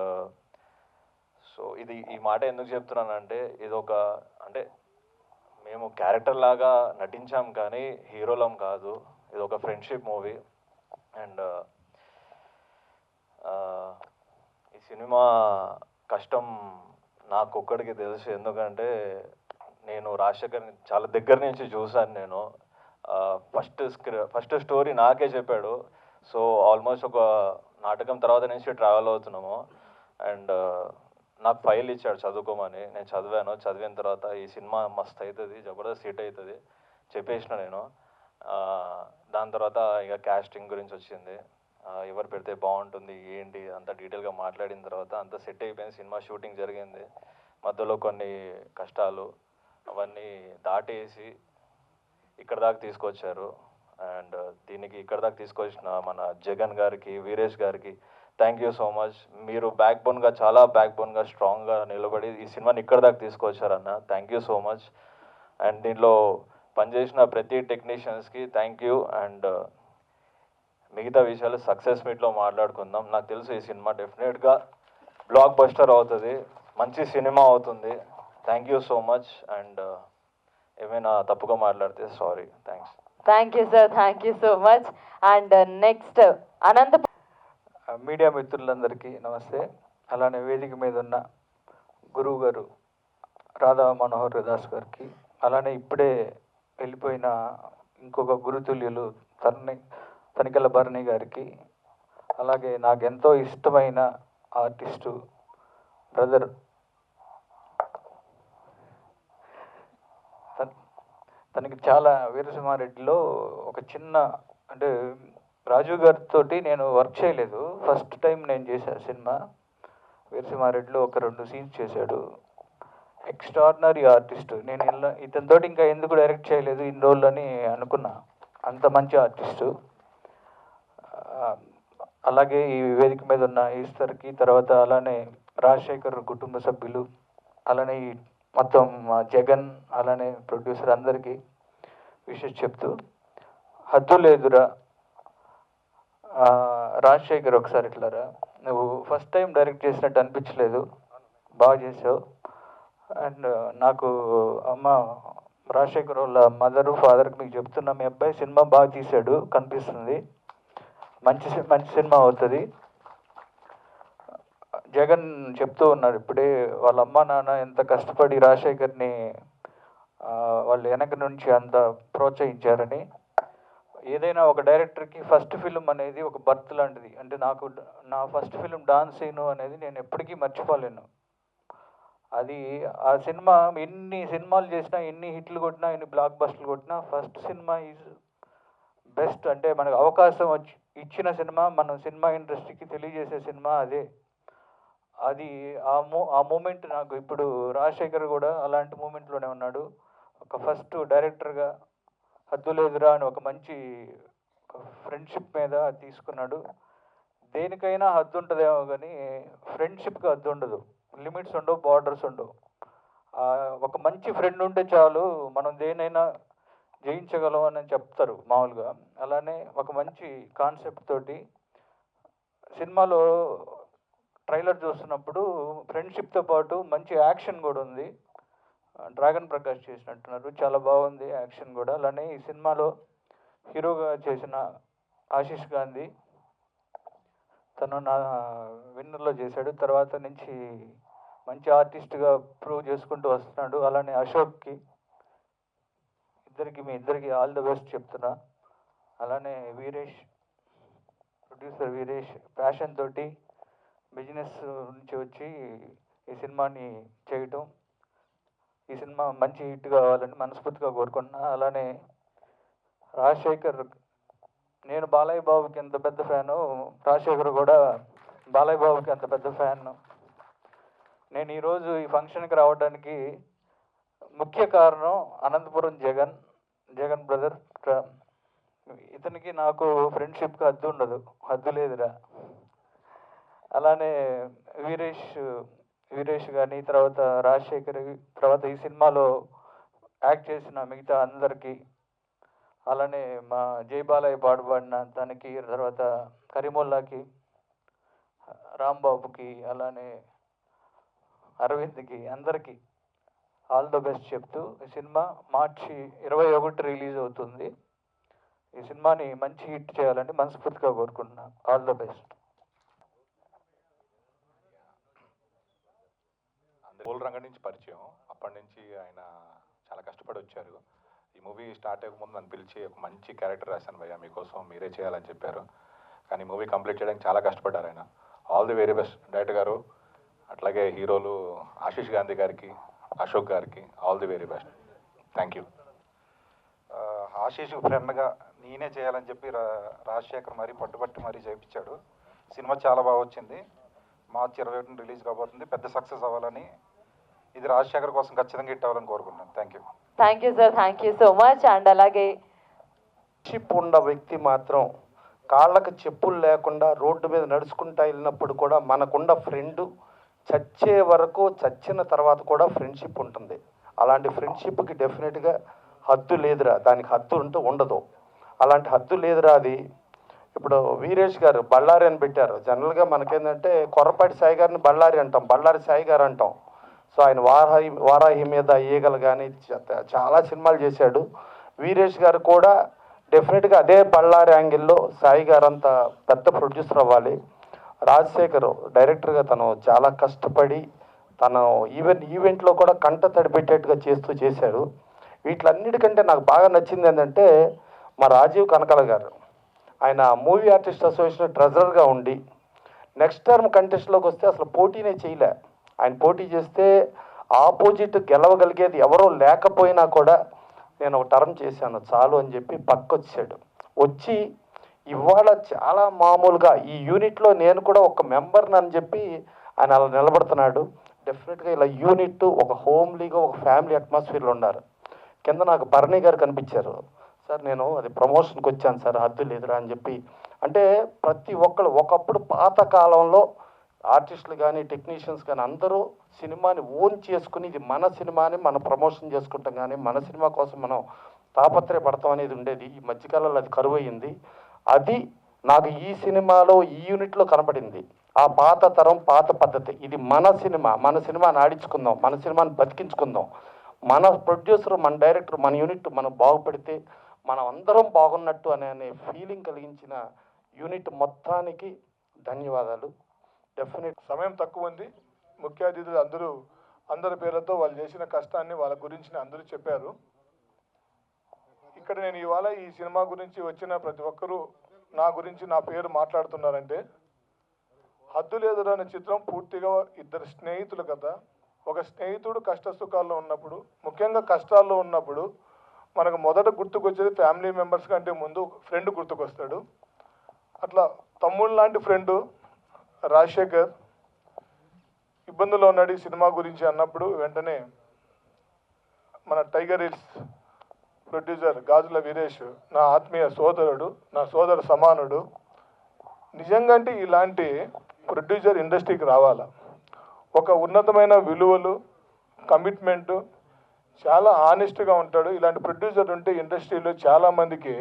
సో ఈ మాట ఎందుకు చెప్తున్నానంటే, ఇదొక అంటే మేము క్యారెక్టర్ లాగా నటించాం కానీ హీరోలం కాదు. ఇది ఒక ఫ్రెండ్షిప్ మూవీ. అండ్ ఈ సినిమా కష్టం నాకు ఒక్కడికి తెలుసు. ఎందుకంటే నేను రాజశేఖర్ని చాలా దగ్గర నుంచి చూశాను. నేను ఫస్ట్ స్టోరీ నాకే చెప్పాడు. సో ఆల్మోస్ట్ ఒక నాటకం తర్వాత నుంచి ట్రావెల్ అవుతున్నాము. అండ్ నాకు ఫైల్ ఇచ్చాడు చదువుకోమని. నేను చదివిన తర్వాత ఈ సినిమా మస్త్ అవుతుంది, జబర్దస్త్ హిట్ అవుతుంది చెప్పేసిన నేను. దాని తర్వాత ఇక క్యాస్టింగ్ గురించి వచ్చింది. ఎవరు పెడితే బాగుంటుంది ఏంటి అంత డీటెయిల్గా మాట్లాడిన తర్వాత అంత సెట్ అయిపోయింది. సినిమా షూటింగ్ జరిగింది. మధ్యలో కొన్ని కష్టాలు అవన్నీ దాటేసి ఇక్కడ దాకా తీసుకొచ్చారు. అండ్ దీనికి ఇక్కడ దాకా తీసుకొచ్చిన మన జగన్ గారికి, వీరేష్ గారికి థ్యాంక్ యూ సో మచ్. మీరు చాలా బ్యాక్ బోన్గా స్ట్రాంగ్గా నిలబడి ఈ సినిమాని ఇక్కడ దాకా తీసుకొచ్చారన్న. Thank you so much. And దీంట్లో పనిచేసిన ప్రతి టెక్నీషియన్స్కి థ్యాంక్ యూ. అండ్ మిగతా విషయాలు సక్సెస్ మీట్లో మాట్లాడుకుందాం. నాకు తెలుసు ఈ సినిమా డెఫినెట్గా బ్లాక్ బస్టర్ అవుతుంది, మంచి సినిమా అవుతుంది. Thank you so much. And ఏమైనా తప్పుగా మాట్లాడితే sorry. Thanks. Thank you sir, thank you so much. And next Anantha. Media మిత్రులందరికీ నమస్తే. అలానే వేదిక మీద ఉన్న గురువు గారు రాధా మనోహర్ దాస్ గారికి, అలానే ఇప్పుడే వెళ్ళిపోయిన ఇంకొక గురుతుల్యులు తనికెళ్ళ భరణి గారికి, అలాగే నాకు ఎంతో ఇష్టమైన ఆర్టిస్టు బ్రదర్ తనకి చాలా వీరసింహారెడ్డిలో ఒక చిన్న అంటే రాజు గారితో నేను వర్క్ చేయలేదు. ఫస్ట్ టైం నేను చేశాను సినిమా. వీరసింహారెడ్డిలో ఒక 2 సీన్స్ చేశాడు. Extraordinary artist. నేను ఇతనితో ఇంకా ఎందుకు డైరెక్ట్ చేయలేదు ఇన్ని రోజులు అని అనుకున్నా. అంత మంచి ఆర్టిస్టు. అలాగే ఈ వేదిక మీద ఉన్న ఈశ్వర్కి, తర్వాత అలానే రాజశేఖర్ కుటుంబ సభ్యులు, అలానే ఈ మొత్తం జగన్, అలానే ప్రొడ్యూసర్ అందరికీ విషయం చెప్తూ, హద్దు లేదురా రాజశేఖర్ ఒకసారి ఇట్లారా, నువ్వు ఫస్ట్ టైం డైరెక్ట్ చేసినట్టు అనిపించలేదు, బాగా చేసావు. అండ్ నాకు అమ్మ రాజశేఖర్ వాళ్ళ మదరు ఫాదర్కి మీకు చెప్తున్నా, మీ అబ్బాయి సినిమా బాగా తీశాడు కనిపిస్తుంది, మంచి సినిమా అవుతుంది. జగన్ చెప్తూ ఉన్నారు ఇప్పుడే వాళ్ళ అమ్మ నాన్న ఎంత కష్టపడి రాజశేఖర్ని వాళ్ళు వెనక నుంచి అంత ప్రోత్సహించారని. ఏదైనా ఒక డైరెక్టర్కి ఫస్ట్ ఫిలిం అనేది ఒక బర్త్ లాంటిది. అంటే నాకు నా ఫస్ట్ ఫిలిం డాన్స్ సీను అనేది నేను ఎప్పటికీ మర్చిపోలేను. అది ఆ సినిమా ఎన్ని సినిమాలు చేసినా, ఎన్ని హిట్లు కొట్టినా, ఎన్ని బ్లాక్ బస్టర్లు కొట్టినా, ఫస్ట్ సినిమా ఈజ్ బెస్ట్ అంటే మనకు అవకాశం ఇచ్చిన సినిమా, మనం సినిమా ఇండస్ట్రీకి తెలియజేసే సినిమా అదే. అది ఆ మూమెంట్ నాకు ఇప్పుడు రాజశేఖర్ కూడా అలాంటి మూమెంట్లోనే ఉన్నాడు. ఒక ఫస్ట్ డైరెక్టర్గా హద్దు లేదురా అని ఒక మంచి ఫ్రెండ్షిప్ మీద తీసుకున్నాడు. దేనికైనా హద్దు ఉంటుందేమో కానీ ఫ్రెండ్షిప్కి హద్దు ఉండదు, లిమిట్స్ ఉండవు, బార్డర్స్ ఉండవు. ఒక మంచి ఫ్రెండ్ ఉంటే చాలు మనం దేనైనా జయించగలం అని చెప్తారు మామూలుగా. అలానే ఒక మంచి కాన్సెప్ట్ తోటి సినిమాలో ట్రైలర్ చూస్తున్నప్పుడు ఫ్రెండ్షిప్తో పాటు మంచి యాక్షన్ కూడా ఉంది. డ్రాగన్ ప్రకాష్ చేసినట్టున్నారు, చాలా బాగుంది యాక్షన్ కూడా. అలానే ఈ సినిమాలో హీరోగా చేసిన ఆశీష్ గాంధీ, తను నా విన్నర్లో చేశాడు. తర్వాత నుంచి మంచి ఆర్టిస్ట్గా ప్రూవ్ చేసుకుంటూ వస్తున్నాడు. అలానే అశోక్కి, మీ ఇద్దరికి ఆల్ ది బెస్ట్ చెప్తున్నా. అలానే వీరేష్, ప్రొడ్యూసర్ వీరేష్ ప్యాషన్ తోటి బిజినెస్ నుంచి వచ్చి ఈ సినిమాని చేయటం, ఈ సినిమా మంచి హిట్ కావాలని మనస్ఫూర్తిగా కోరుకుంటున్నా. అలానే రాజశేఖర్, నేను బాలయ్య బాబుకి ఎంత పెద్ద ఫ్యాను, రాజశేఖర్ కూడా బాలయ్య బాబుకి అంత పెద్ద ఫ్యాన్. నేను ఈరోజు ఈ ఫంక్షన్కి రావడానికి ముఖ్య కారణం అనంతపురం జగన్ బ్రదర్. ఇతనికి నాకు ఫ్రెండ్షిప్కి హద్దు ఉండదు, హద్దు లేదురా. అలానే వీరేష్ కానీ, తర్వాత రాజశేఖర్, తర్వాత ఈ సినిమాలో యాక్ట్ చేసిన మిగతా అందరికీ, అలానే మా జై బాలయ్య పాడుబడిన తనకి, తర్వాత కరీముల్లాకి, రాంబాబుకి, అలానే అరవింద్కి, అందరికీ ఆల్ ద బెస్ట్ చెప్తూ, ఈ సినిమా మార్చి 21 రిలీజ్ అవుతుంది. ఈ సినిమాని మంచి హిట్ చేయాలని మనస్ఫూర్తిగా కోరుకుంటున్నా. All the best. మూల రంగం నుంచి పరిచయం, అప్పటి నుంచి ఆయన చాలా కష్టపడి వచ్చారు. ఈ మూవీ స్టార్ట్ అయ్యక ముందు నన్ను పిలిచి ఒక మంచి క్యారెక్టర్ రాశాను భయ్యా, మీకోసం మీరే చేయాలని చెప్పారు. కానీ మూవీ కంప్లీట్ చేయడానికి చాలా కష్టపడ్డారు ఆయన. All the very best director గారు. అట్లాగే హీరోలు ఆశీష్ గాంధీ గారికి, అశోక్ గారికి all the very best. Thank you. Ashish ఫ్రెండ్గా నేనే చేయాలని చెప్పి రాజశేఖర్ మరీ పట్టుబట్టి మరీ చేయించాడు. సినిమా చాలా బాగా వచ్చింది. మార్చి 21 రిలీజ్ కాబోతుంది. పెద్ద సక్సెస్ అవ్వాలని, ఇది రాజశేఖర్ కోసం ఖచ్చితంగా హిట్ అవ్వాలని కోరుకుంటున్నాను. Thank you. Thank you sir, thank you so much. And అలాగే ఫ్రెండ్షిప్ ఉన్న వ్యక్తి మాత్రం కాళ్ళకు చెప్పులు లేకుండా రోడ్డు మీద నడుచుకుంటా వెళ్ళినప్పుడు కూడా మనకున్న ఫ్రెండ్ చచ్చే వరకు, చచ్చిన తర్వాత కూడా ఫ్రెండ్షిప్ ఉంటుంది. అలాంటి ఫ్రెండ్షిప్కి డెఫినెట్గా హద్దు లేదురా, దానికి హద్దు ఉండదు. అలాంటి హద్దు లేదురా. అది ఇప్పుడు వీరేష్ గారు బళ్ళారి అని పెట్టారు. జనరల్గా మనకేంటంటే కొర్రపాటి సాయి గారిని బళ్ళారి అంటాం, బళ్ళారి సాయి గారు అంటాం. సో ఆయన వారాహి మీద ఈగలు కానీ చాలా సినిమాలు చేశాడు. వీరేష్ గారు కూడా డెఫినెట్గా అదే బళ్ళారి యాంగిల్లో సాయి గారు అంత పెద్ద ప్రొడ్యూసర్ అవ్వాలి. రాజశేఖర్ డైరెక్టర్గా తను చాలా కష్టపడి తను ఈవెంట్లో కూడా కంట తడిపెట్టేట్టుగా చేశాడు. వీటిలన్నిటికంటే నాకు బాగా నచ్చింది ఏంటంటే మా రాజీవ్ కనకాల గారు, ఆయన మూవీ ఆర్టిస్ట్ అసోసియేషన్ ట్రెజరర్గా ఉండి నెక్స్ట్ టర్మ్ కంటెస్ట్లోకి వస్తే అసలు పోటీనే చేయలే. ఆయన పోటీ చేస్తే ఆపోజిట్ గెలవగలిగేది ఎవరో లేకపోయినా కూడా నేను ఒక టర్మ్ చేశాను చాలు అని చెప్పి పక్కొచ్చాడు. వచ్చి ఇవాళ చాలా మామూలుగా ఈ యూనిట్లో నేను కూడా ఒక మెంబర్ని అని చెప్పి ఆయన అలా నిలబడుతున్నాడు. డెఫినెట్గా ఇలా యూనిట్ ఒక హోమ్లీగా, ఒక ఫ్యామిలీ అట్మాస్ఫియర్లో ఉన్నారు. కింద నాకు భరణి గారు కనిపించారు. సార్ నేను అది ప్రమోషన్కి వచ్చాను సార్, హద్దు లేదురా అని చెప్పి. అంటే ప్రతి ఒక్కరు ఒకప్పుడు పాత కాలంలో ఆర్టిస్టులు కానీ టెక్నీషియన్స్ కానీ అందరూ సినిమాని ఓన్ చేసుకుని ఇది మన సినిమాని మనం ప్రమోషన్ చేసుకుంటాం, కానీ మన సినిమా కోసం మనం తాపత్రయపడతాం అనేది ఉండేది. ఈ మధ్యకాలంలో అది కరువు అయింది. అది నాకు ఈ సినిమాలో ఈ యూనిట్లో కనపడింది. ఆ పాత తరం, పాత పద్ధతి. ఇది మన సినిమాని ఆడించుకుందాం, మన సినిమాని బతికించుకుందాం. మన ప్రొడ్యూసర్, మన డైరెక్టర్, మన యూనిట్ మనం బాగుపడితే మనం అందరం బాగున్నట్టు అనే ఫీలింగ్ కలిగించిన యూనిట్ మొత్తానికి ధన్యవాదాలు. డెఫినెట్ సమయం తక్కువ ఉంది. ముఖ్య అతిథులు అందరి పేర్లతో వాళ్ళు చేసిన కష్టాన్ని, వాళ్ళ గురించి అందరూ చెప్పారు. ఇక్కడ నేను ఇవాళ ఈ సినిమా గురించి వచ్చిన ప్రతి ఒక్కరూ నా గురించి, నా పేరు మాట్లాడుతున్నారంటే హద్దు లేదు అనే చిత్రం పూర్తిగా ఇద్దరు స్నేహితుల కథ. ఒక స్నేహితుడు కష్ట సుఖాల్లో ఉన్నప్పుడు, ముఖ్యంగా కష్టాల్లో ఉన్నప్పుడు మనకు మొదట గుర్తుకొచ్చేది ఫ్యామిలీ మెంబర్స్ కంటే ముందు ఫ్రెండ్ గుర్తుకొస్తాడు. అట్లా తమ్ముడు లాంటి ఫ్రెండు రాజశేఖర్ ఇబ్బందుల్లో ఉన్నాడు ఈ సినిమా గురించి అన్నప్పుడు వెంటనే మన టైగర్ హిల్స్ ప్రొడ్యూసర్ గాజుల వీరేష్ నా ఆత్మీయ సోదరుడు, నా సోదర సమానుడు. నిజంగా అంటే ఇలాంటి ప్రొడ్యూసర్ ఇండస్ట్రీకి రావాలా. ఒక ఉన్నతమైన విలువలు, కమిట్మెంటు, చాలా ఆనెస్ట్గా ఉంటాడు. ఇలాంటి ప్రొడ్యూసర్ ఉంటే ఇండస్ట్రీలో చాలామందికి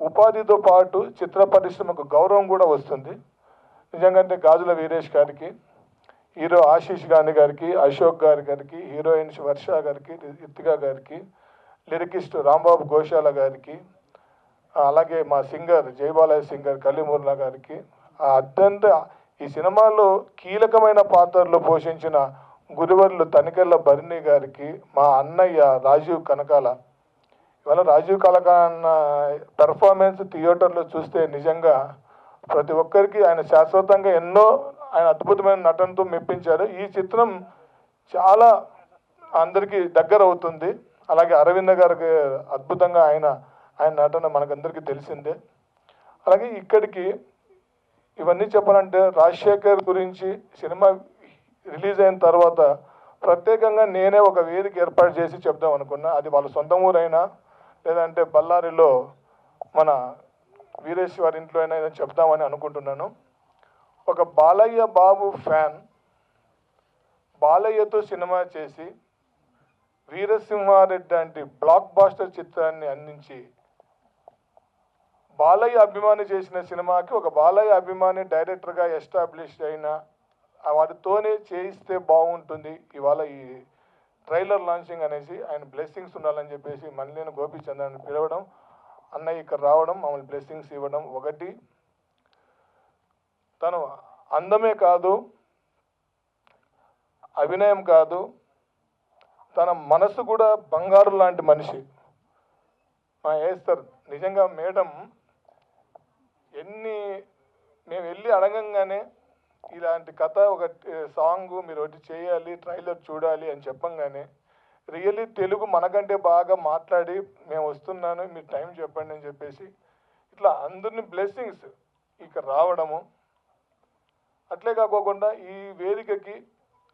ఉపాధితో పాటు చిత్ర పరిశ్రమకు గౌరవం కూడా వస్తుంది. నిజంగా అంటే గాజుల వీరేష్ గారికి, హీరో ఆశీష్ గాంధీ గారికి, అశోక్ గారికి, హీరోయిన్స్ వర్ష గారికి, రితికా గారికి, లిరికిస్ట్ రాంబాబు గోశాల గారికి, అలాగే మా సింగర్ జయబాలయ్య సింగర్ కల్లిమూర్ల గారికి, అత్యంత ఈ సినిమాలో కీలకమైన పాత్రలు పోషించిన గురువర్లు తనికెళ్ళ భరణి గారికి, మా అన్నయ్య రాజీవ్ కనకాల. ఇవాళ రాజీవ్ కనకాల పెర్ఫార్మెన్స్ థియేటర్లో చూస్తే నిజంగా ప్రతి ఒక్కరికి ఆయన శాశ్వతంగా ఎన్నో ఆయన అద్భుతమైన నటనతో మెప్పించారు. ఈ చిత్రం చాలా అందరికీ దగ్గర అవుతుంది. అలాగే అరవింద్ గారికి అద్భుతంగా ఆయన నటన మనకందరికీ తెలిసిందే. అలాగే ఇక్కడికి ఇవన్నీ చెప్పాలంటే రాజశేఖర్ గురించి సినిమా రిలీజ్ అయిన తర్వాత ప్రత్యేకంగా నేనే ఒక వేదిక ఏర్పాటు చేసి చెప్దాం అనుకున్నా. అది వాళ్ళ సొంత ఊరైనా లేదంటే బళ్ళారిలో మన వీరేష్ వారి ఇంట్లో అయినా ఏదైనా చెప్దామని అనుకుంటున్నాను. ఒక బాలయ్య బాబు ఫ్యాన్ బాలయ్యతో సినిమా చేసి వీరసింహారెడ్డి లాంటి బ్లాక్ బాస్టర్ చిత్రాన్ని అందించి బాలయ్య అభిమాని చేసిన సినిమాకి ఒక బాలయ్య అభిమాని డైరెక్టర్గా ఎస్టాబ్లిష్ అయిన వాటితోనే చేయిస్తే బాగుంటుంది. ఇవాళ ఈ ట్రైలర్ లాంచింగ్ అనేసి ఆయన బ్లెస్సింగ్స్ ఉండాలని చెప్పేసి మల్లేని గోపీచంద్రని పిలవడం, అన్నయ్య ఇక్కడ రావడం, మమ్మల్ని బ్లెస్సింగ్స్ ఇవ్వడం. ఒకటి, తను అందమే కాదు, అభినయం కాదు, తన మనసు కూడా బంగారు లాంటి మనిషి. సార్ నిజంగా మేడం మేము వెళ్ళి అడగంగానే ఇలాంటి కథ ఒక సాంగ్ మీరు ఒకటి చేయాలి, ట్రైలర్ చూడాలి అని చెప్పంగానే రియల్లీ తెలుగు మనకంటే బాగా మాట్లాడి మేము వస్తున్నాను, మీరు టైం చెప్పండి అని చెప్పేసి ఇట్లా అందరినీ బ్లెస్సింగ్స్ ఇక్కడ రావడము. అట్లే కాకోకుండా ఈ వేదికకి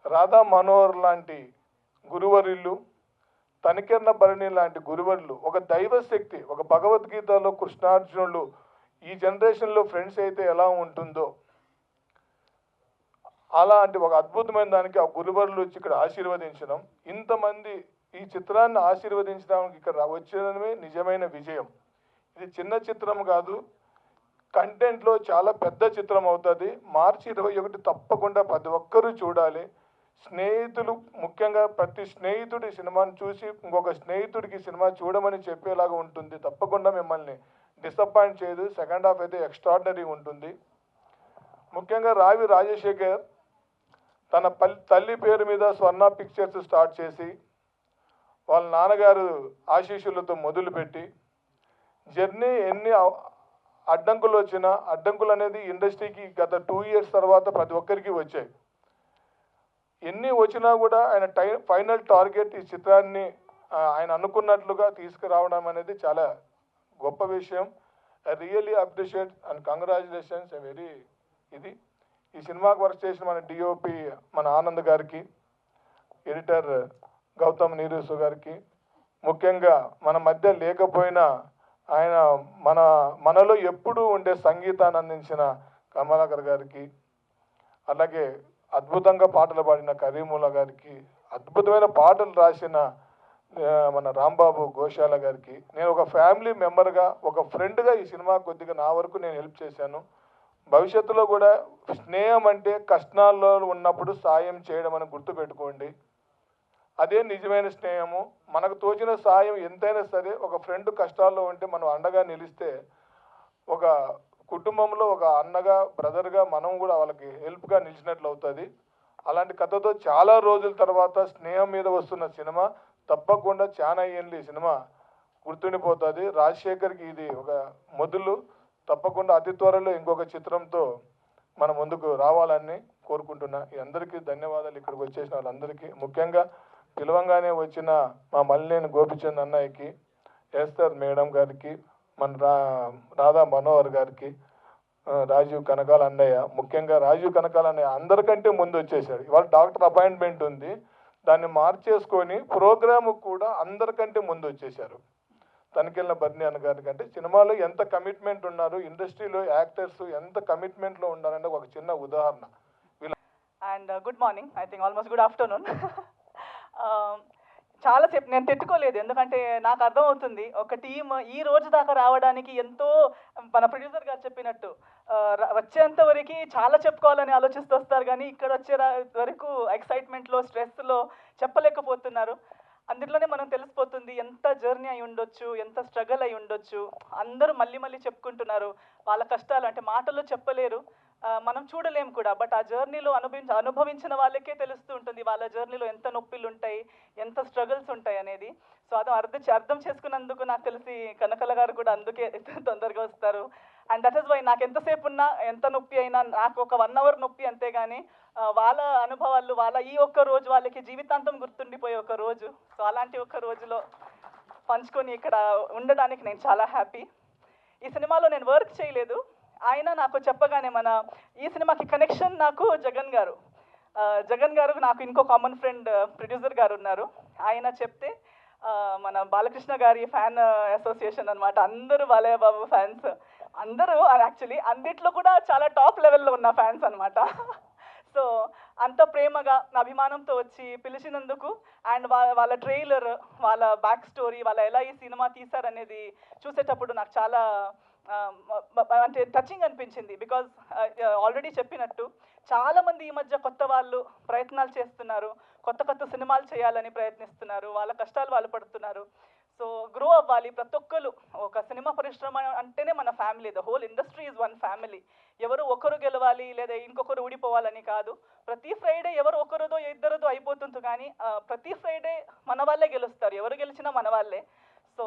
రాధా మనోహర్ లాంటి గురువరులు, తనికెళ్ళ భరణి లాంటి గురువర్లు, ఒక దైవశక్తి, ఒక భగవద్గీతలో కృష్ణార్జునులు ఈ జనరేషన్లో ఫ్రెండ్స్ అయితే ఎలా ఉంటుందో అలాంటి ఒక అద్భుతమైన దానికి ఆ గురువర్లు వచ్చి ఇక్కడ ఆశీర్వదించడం, ఇంతమంది ఈ చిత్రాన్ని ఆశీర్వదించడానికి ఇక్కడ వచ్చడమే నిజమైన విజయం. ఇది చిన్న చిత్రం కాదు, కంటెంట్లో చాలా పెద్ద చిత్రం అవుతుంది. మార్చి 21 తప్పకుండా ప్రతి ఒక్కరూ చూడాలి. స్నేహితులు ముఖ్యంగా ప్రతి స్నేహితుడి సినిమాను చూసి ఇంకొక స్నేహితుడికి సినిమా చూడమని చెప్పేలాగా ఉంటుంది. తప్పకుండా మిమ్మల్ని డిసప్పాయింట్ చేయదు. సెకండ్ హాఫ్ అయితే ఎక్స్ట్రాడినరీ ఉంటుంది. ముఖ్యంగా రావి రాజశేఖర్ తన తల్లి పేరు మీద స్వర్ణ పిక్చర్స్ స్టార్ట్ చేసి వాళ్ళ నాన్నగారు ఆశీస్సులతో మొదలుపెట్టి జర్నీ ఎన్ని అడ్డంకులు వచ్చినా, అడ్డంకులు అనేది ఇండస్ట్రీకి గత 2 years తర్వాత ప్రతి ఒక్కరికి వచ్చాయి. ఎన్ని వచ్చినా కూడా ఆయన ఫైనల్ టార్గెట్ ఈ చిత్రాన్ని ఆయన అనుకున్నట్లుగా తీసుకురావడం అనేది చాలా గొప్ప విషయం. I really appreciate and congratulations very ఈ సినిమాకి వర్క్ చేసిన మన డిఓపి మన ఆనంద్ గారికి, ఎడిటర్ గౌతమ్ నీరసు గారికి, ముఖ్యంగా మన మధ్య లేకపోయినా ఆయన మనలో ఎప్పుడూ ఉండే సంగీతాన్ని అందించిన కమలాకర్ గారికి, అలాగే అద్భుతంగా పాటలు పాడిన కరీముల్లా గారికి, అద్భుతమైన పాటలు రాసిన మన రాంబాబు గోశాల గారికి, నేను ఒక ఫ్యామిలీ మెంబర్గా, ఒక ఫ్రెండ్గా ఈ సినిమా కొద్దిగా నా వరకు నేను హెల్ప్ చేశాను. భవిష్యత్తులో కూడా స్నేహం అంటే కష్టాల్లో ఉన్నప్పుడు సాయం చేయడం అని గుర్తుపెట్టుకోండి. అదే నిజమైన స్నేహము. మనకు తోచిన సాయం ఎంతైనా సరే ఒక ఫ్రెండ్ కష్టాల్లో ఉంటే మనం అండగా నిలిస్తే ఒక కుటుంబంలో ఒక అన్నగా, బ్రదర్గా మనం కూడా వాళ్ళకి హెల్ప్గా నిలిచినట్లు అవుతుంది. అలాంటి కథతో చాలా రోజుల తర్వాత స్నేహం మీద వస్తున్న సినిమా తప్పకుండా చాలా ఏళ్ళు ఈ సినిమా గుర్తుండిపోతుంది. రాజశేఖర్కి ఇది ఒక మొదలు. తప్పకుండా అతి త్వరలో ఇంకొక చిత్రంతో మన ముందుకు రావాలని కోరుకుంటున్నా. ఈ అందరికీ ధన్యవాదాలు. ఇక్కడికి వచ్చేసిన వాళ్ళందరికీ, ముఖ్యంగా పిలవంగానే వచ్చిన మా మల్లేని గోపిచంద్ అన్నయ్యకి, ఎస్తర్ మేడం గారికి, మన రాధా మనోహర్ గారికి, రాజీవ్ కనకాల అన్నయ్య, ముఖ్యంగా రాజీవ్ కనకాల అన్నయ్య అందరికంటే ముందు వచ్చేసాడు. ఇవాళ డాక్టర్ అపాయింట్మెంట్ ఉంది, దాన్ని మార్చేసుకొని ప్రోగ్రాము కూడా అందరికంటే ముందు వచ్చేసారు. తనకెళ్ళిన బర్ని అన్న గారికి అంటే సినిమాలో ఎంత కమిట్మెంట్ ఉన్నారు, ఇండస్ట్రీలో యాక్టర్స్ ఎంత కమిట్మెంట్లో ఉన్నారంటే ఒక చిన్న ఉదాహరణ. And good morning, I think almost good afternoon. చాలాసేపు నేను తిట్టుకోలేదు, ఎందుకంటే నాకు అర్థమవుతుంది ఒక టీమ్ ఈ రోజు దాకా రావడానికి ఎంతో, మన ప్రొడ్యూసర్ గారు చెప్పినట్టు వచ్చేంత వరకు చాలా చెప్పుకోవాలని ఆలోచిస్తూ వస్తారు, కానీ ఇక్కడ వచ్చే వరకు ఎక్సైట్మెంట్లో స్ట్రెస్లో చెప్పలేకపోతున్నారు. అందులోనే మనం తెలిసిపోతుంది ఎంత జర్నీ అయి ఉండొచ్చు, ఎంత స్ట్రగుల్ అయి ఉండొచ్చు. అందరూ మళ్ళీ మళ్ళీ చెప్పుకుంటున్నారు వాళ్ళ కష్టాలు, అంటే మాటల్లో చెప్పలేరు, మనం చూడలేం కూడా. బట్ ఆ జర్నీలో అనుభవించిన వాళ్ళకే తెలుస్తూ ఉంటుంది వాళ్ళ జర్నీలో ఎంత నొప్పిలు ఉంటాయి, ఎంత స్ట్రగుల్స్ ఉంటాయి అనేది. సో అది అర్థం చేసుకున్నందుకు నాకు తెలిసి కనకల గారు కూడా అందుకే తొందరగా వస్తారు. అండ్ దట్ ఈస్ వై నాకు ఎంతసేపు ఉన్నా ఎంత నొప్పి అయినా నాకు ఒక 1 hour నొప్పి అంతేగాని వాళ్ళ అనుభవాలు, వాళ్ళ ఈ ఒక్క రోజు వాళ్ళకి జీవితాంతం గుర్తుండిపోయే ఒక రోజు. సో అలాంటి ఒక రోజులో పంచుకొని ఇక్కడ ఉండడానికి నేను చాలా హ్యాపీ. ఈ సినిమాలో నేను వర్క్ చేయలేదు, ఆయన నాకు చెప్పగానే ఈ సినిమాకి కనెక్షన్ నాకు జగన్ గారు నాకు ఇంకో కామన్ ఫ్రెండ్ ప్రొడ్యూసర్ గారు ఉన్నారు, ఆయన చెప్తే మన బాలకృష్ణ గారి ఫ్యాన్ అసోసియేషన్ అనమాట, అందరూ బాలయ్య బాబు ఫ్యాన్స్, అందరూ యాక్చువల్లీ అన్నిట్లో కూడా చాలా టాప్ లెవెల్లో ఉన్న ఫ్యాన్స్ అనమాట. సో అంత ప్రేమగా అభిమానంతో వచ్చి పిలిచినందుకు, అండ్ వాళ్ళ ట్రైలర్, వాళ్ళ బ్యాక్ స్టోరీ, వాళ్ళ ఎలా ఈ సినిమా తీశారనేది చూసేటప్పుడు నాకు చాలా అంటే టచింగ్ అనిపించింది. బికాజ్ ఆల్రెడీ చెప్పినట్టు చాలామంది ఈ మధ్య కొత్త వాళ్ళు ప్రయత్నాలు చేస్తున్నారు, కొత్త సినిమాలు చేయాలని ప్రయత్నిస్తున్నారు, వాళ్ళ కష్టాలు వాళ్ళు పడుతున్నారు. సో గ్రో అవ్వాలి ప్రతి ఒక్కరు. ఒక సినిమా పరిశ్రమ అంటేనే మన family, the whole industry is one family. ఎవరు ఒకరు గెలవాలి లేదా ఇంకొకరు ఊడిపోవాలని కాదు. ప్రతి ఫ్రైడే ఎవరు ఒకరిదో ఇద్దరిదో అయిపోతుంది, కానీ ప్రతి ఫ్రైడే మన వాళ్ళే గెలుస్తారు, ఎవరు గెలిచినా మన వాళ్ళే. సో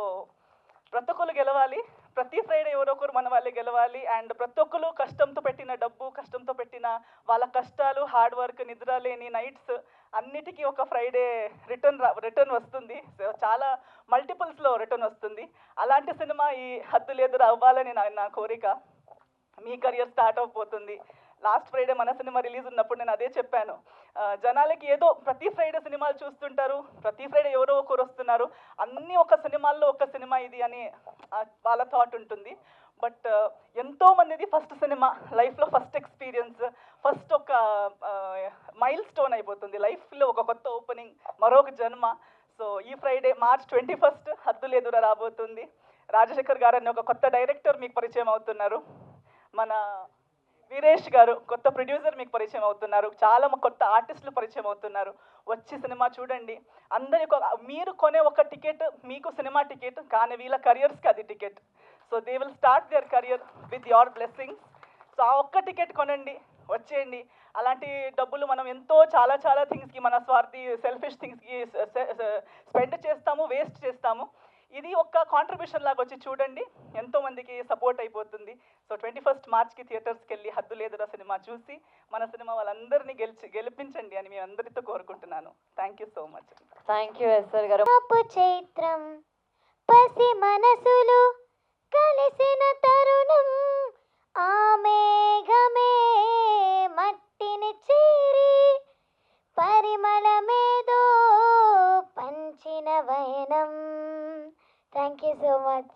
ప్రతి ఒక్కరు గెలవాలి, ప్రతి ఫ్రైడే ఎవరొకరు మన వాళ్ళే గెలవాలి. అండ్ ప్రతి ఒక్కరు కష్టంతో పెట్టిన డబ్బు, కష్టంతో పెట్టిన వాళ్ళ కష్టాలు, హార్డ్ వర్క్, నిద్ర లేని నైట్స్ అన్నిటికీ ఒక ఫ్రైడే రిటర్న్ వస్తుంది. చాలా మల్టిపుల్స్లో రిటర్న్ వస్తుంది. అలాంటి సినిమా ఈ హద్దు లేదు అవ్వాలని నా కోరిక. మీ కెరియర్ స్టార్ట్ అయిపోతుంది. లాస్ట్ ఫ్రైడే మన సినిమా రిలీజ్ ఉన్నప్పుడు నేను అదే చెప్పాను, జనాలకి ఏదో ప్రతి ఫ్రైడే సినిమాలు చూస్తుంటారు, ప్రతి ఫ్రైడే ఎవరో ఒకరు వస్తున్నారు, అన్నీ ఒక సినిమాల్లో ఒక సినిమా ఇది అని వాళ్ళ థాట్ ఉంటుంది. బట్ ఎంతోమందిది ఫస్ట్ సినిమా, లైఫ్లో ఫస్ట్ ఎక్స్పీరియన్స్, ఫస్ట్ ఒక మైల్ స్టోన్ అయిపోతుంది, లైఫ్లో ఒక కొత్త ఓపెనింగ్, మరొక జన్మ. సో ఈ ఫ్రైడే March 21 హద్దులు ఎదుర రాబోతుంది. రాజశేఖర్ గారు అని ఒక కొత్త డైరెక్టర్ మీకు పరిచయం అవుతున్నారు, మన వీరేష్ గారు కొత్త ప్రొడ్యూసర్ మీకు పరిచయం అవుతున్నారు, చాలా కొత్త ఆర్టిస్టులు పరిచయం అవుతున్నారు. వచ్చి సినిమా చూడండి. అందరికి మీరు కొనే ఒక టికెట్ మీకు సినిమా టికెట్, కానీ వీళ్ళ కెరియర్స్కి అది ticket. So they will start their career with your blessings. So ఆ ఒక్క టికెట్ కొనండి, వచ్చేయండి. అలాంటి డబ్బులు మనం ఎంతో చాలా థింగ్స్కి, మన స్వార్థి సెల్ఫిష్ థింగ్స్కి స్పెండ్ చేస్తాము, వేస్ట్ చేస్తాము. ఇది ఒక కాంట్రిబ్యూషన్ లాగా వచ్చి చూడండి, ఎంతోమందికి సపోర్ట్ అయిపోతుంది. సో 21 Marchకి థియేటర్స్కి వెళ్ళి హద్దు లేదురా సినిమా చూసి మన సినిమా వాళ్ళందరినీ గెలిపించండి అని మేము అందరితో కోరుకుంటున్నాను. Thank you so much. Thank you S R గారు. చైత్రం పసి మనసులు కలిసిన తరుణం, ఆ మేఘమే మట్టిని చేరి పరిమళమేదో పంచిన వైనం. Thank you so much.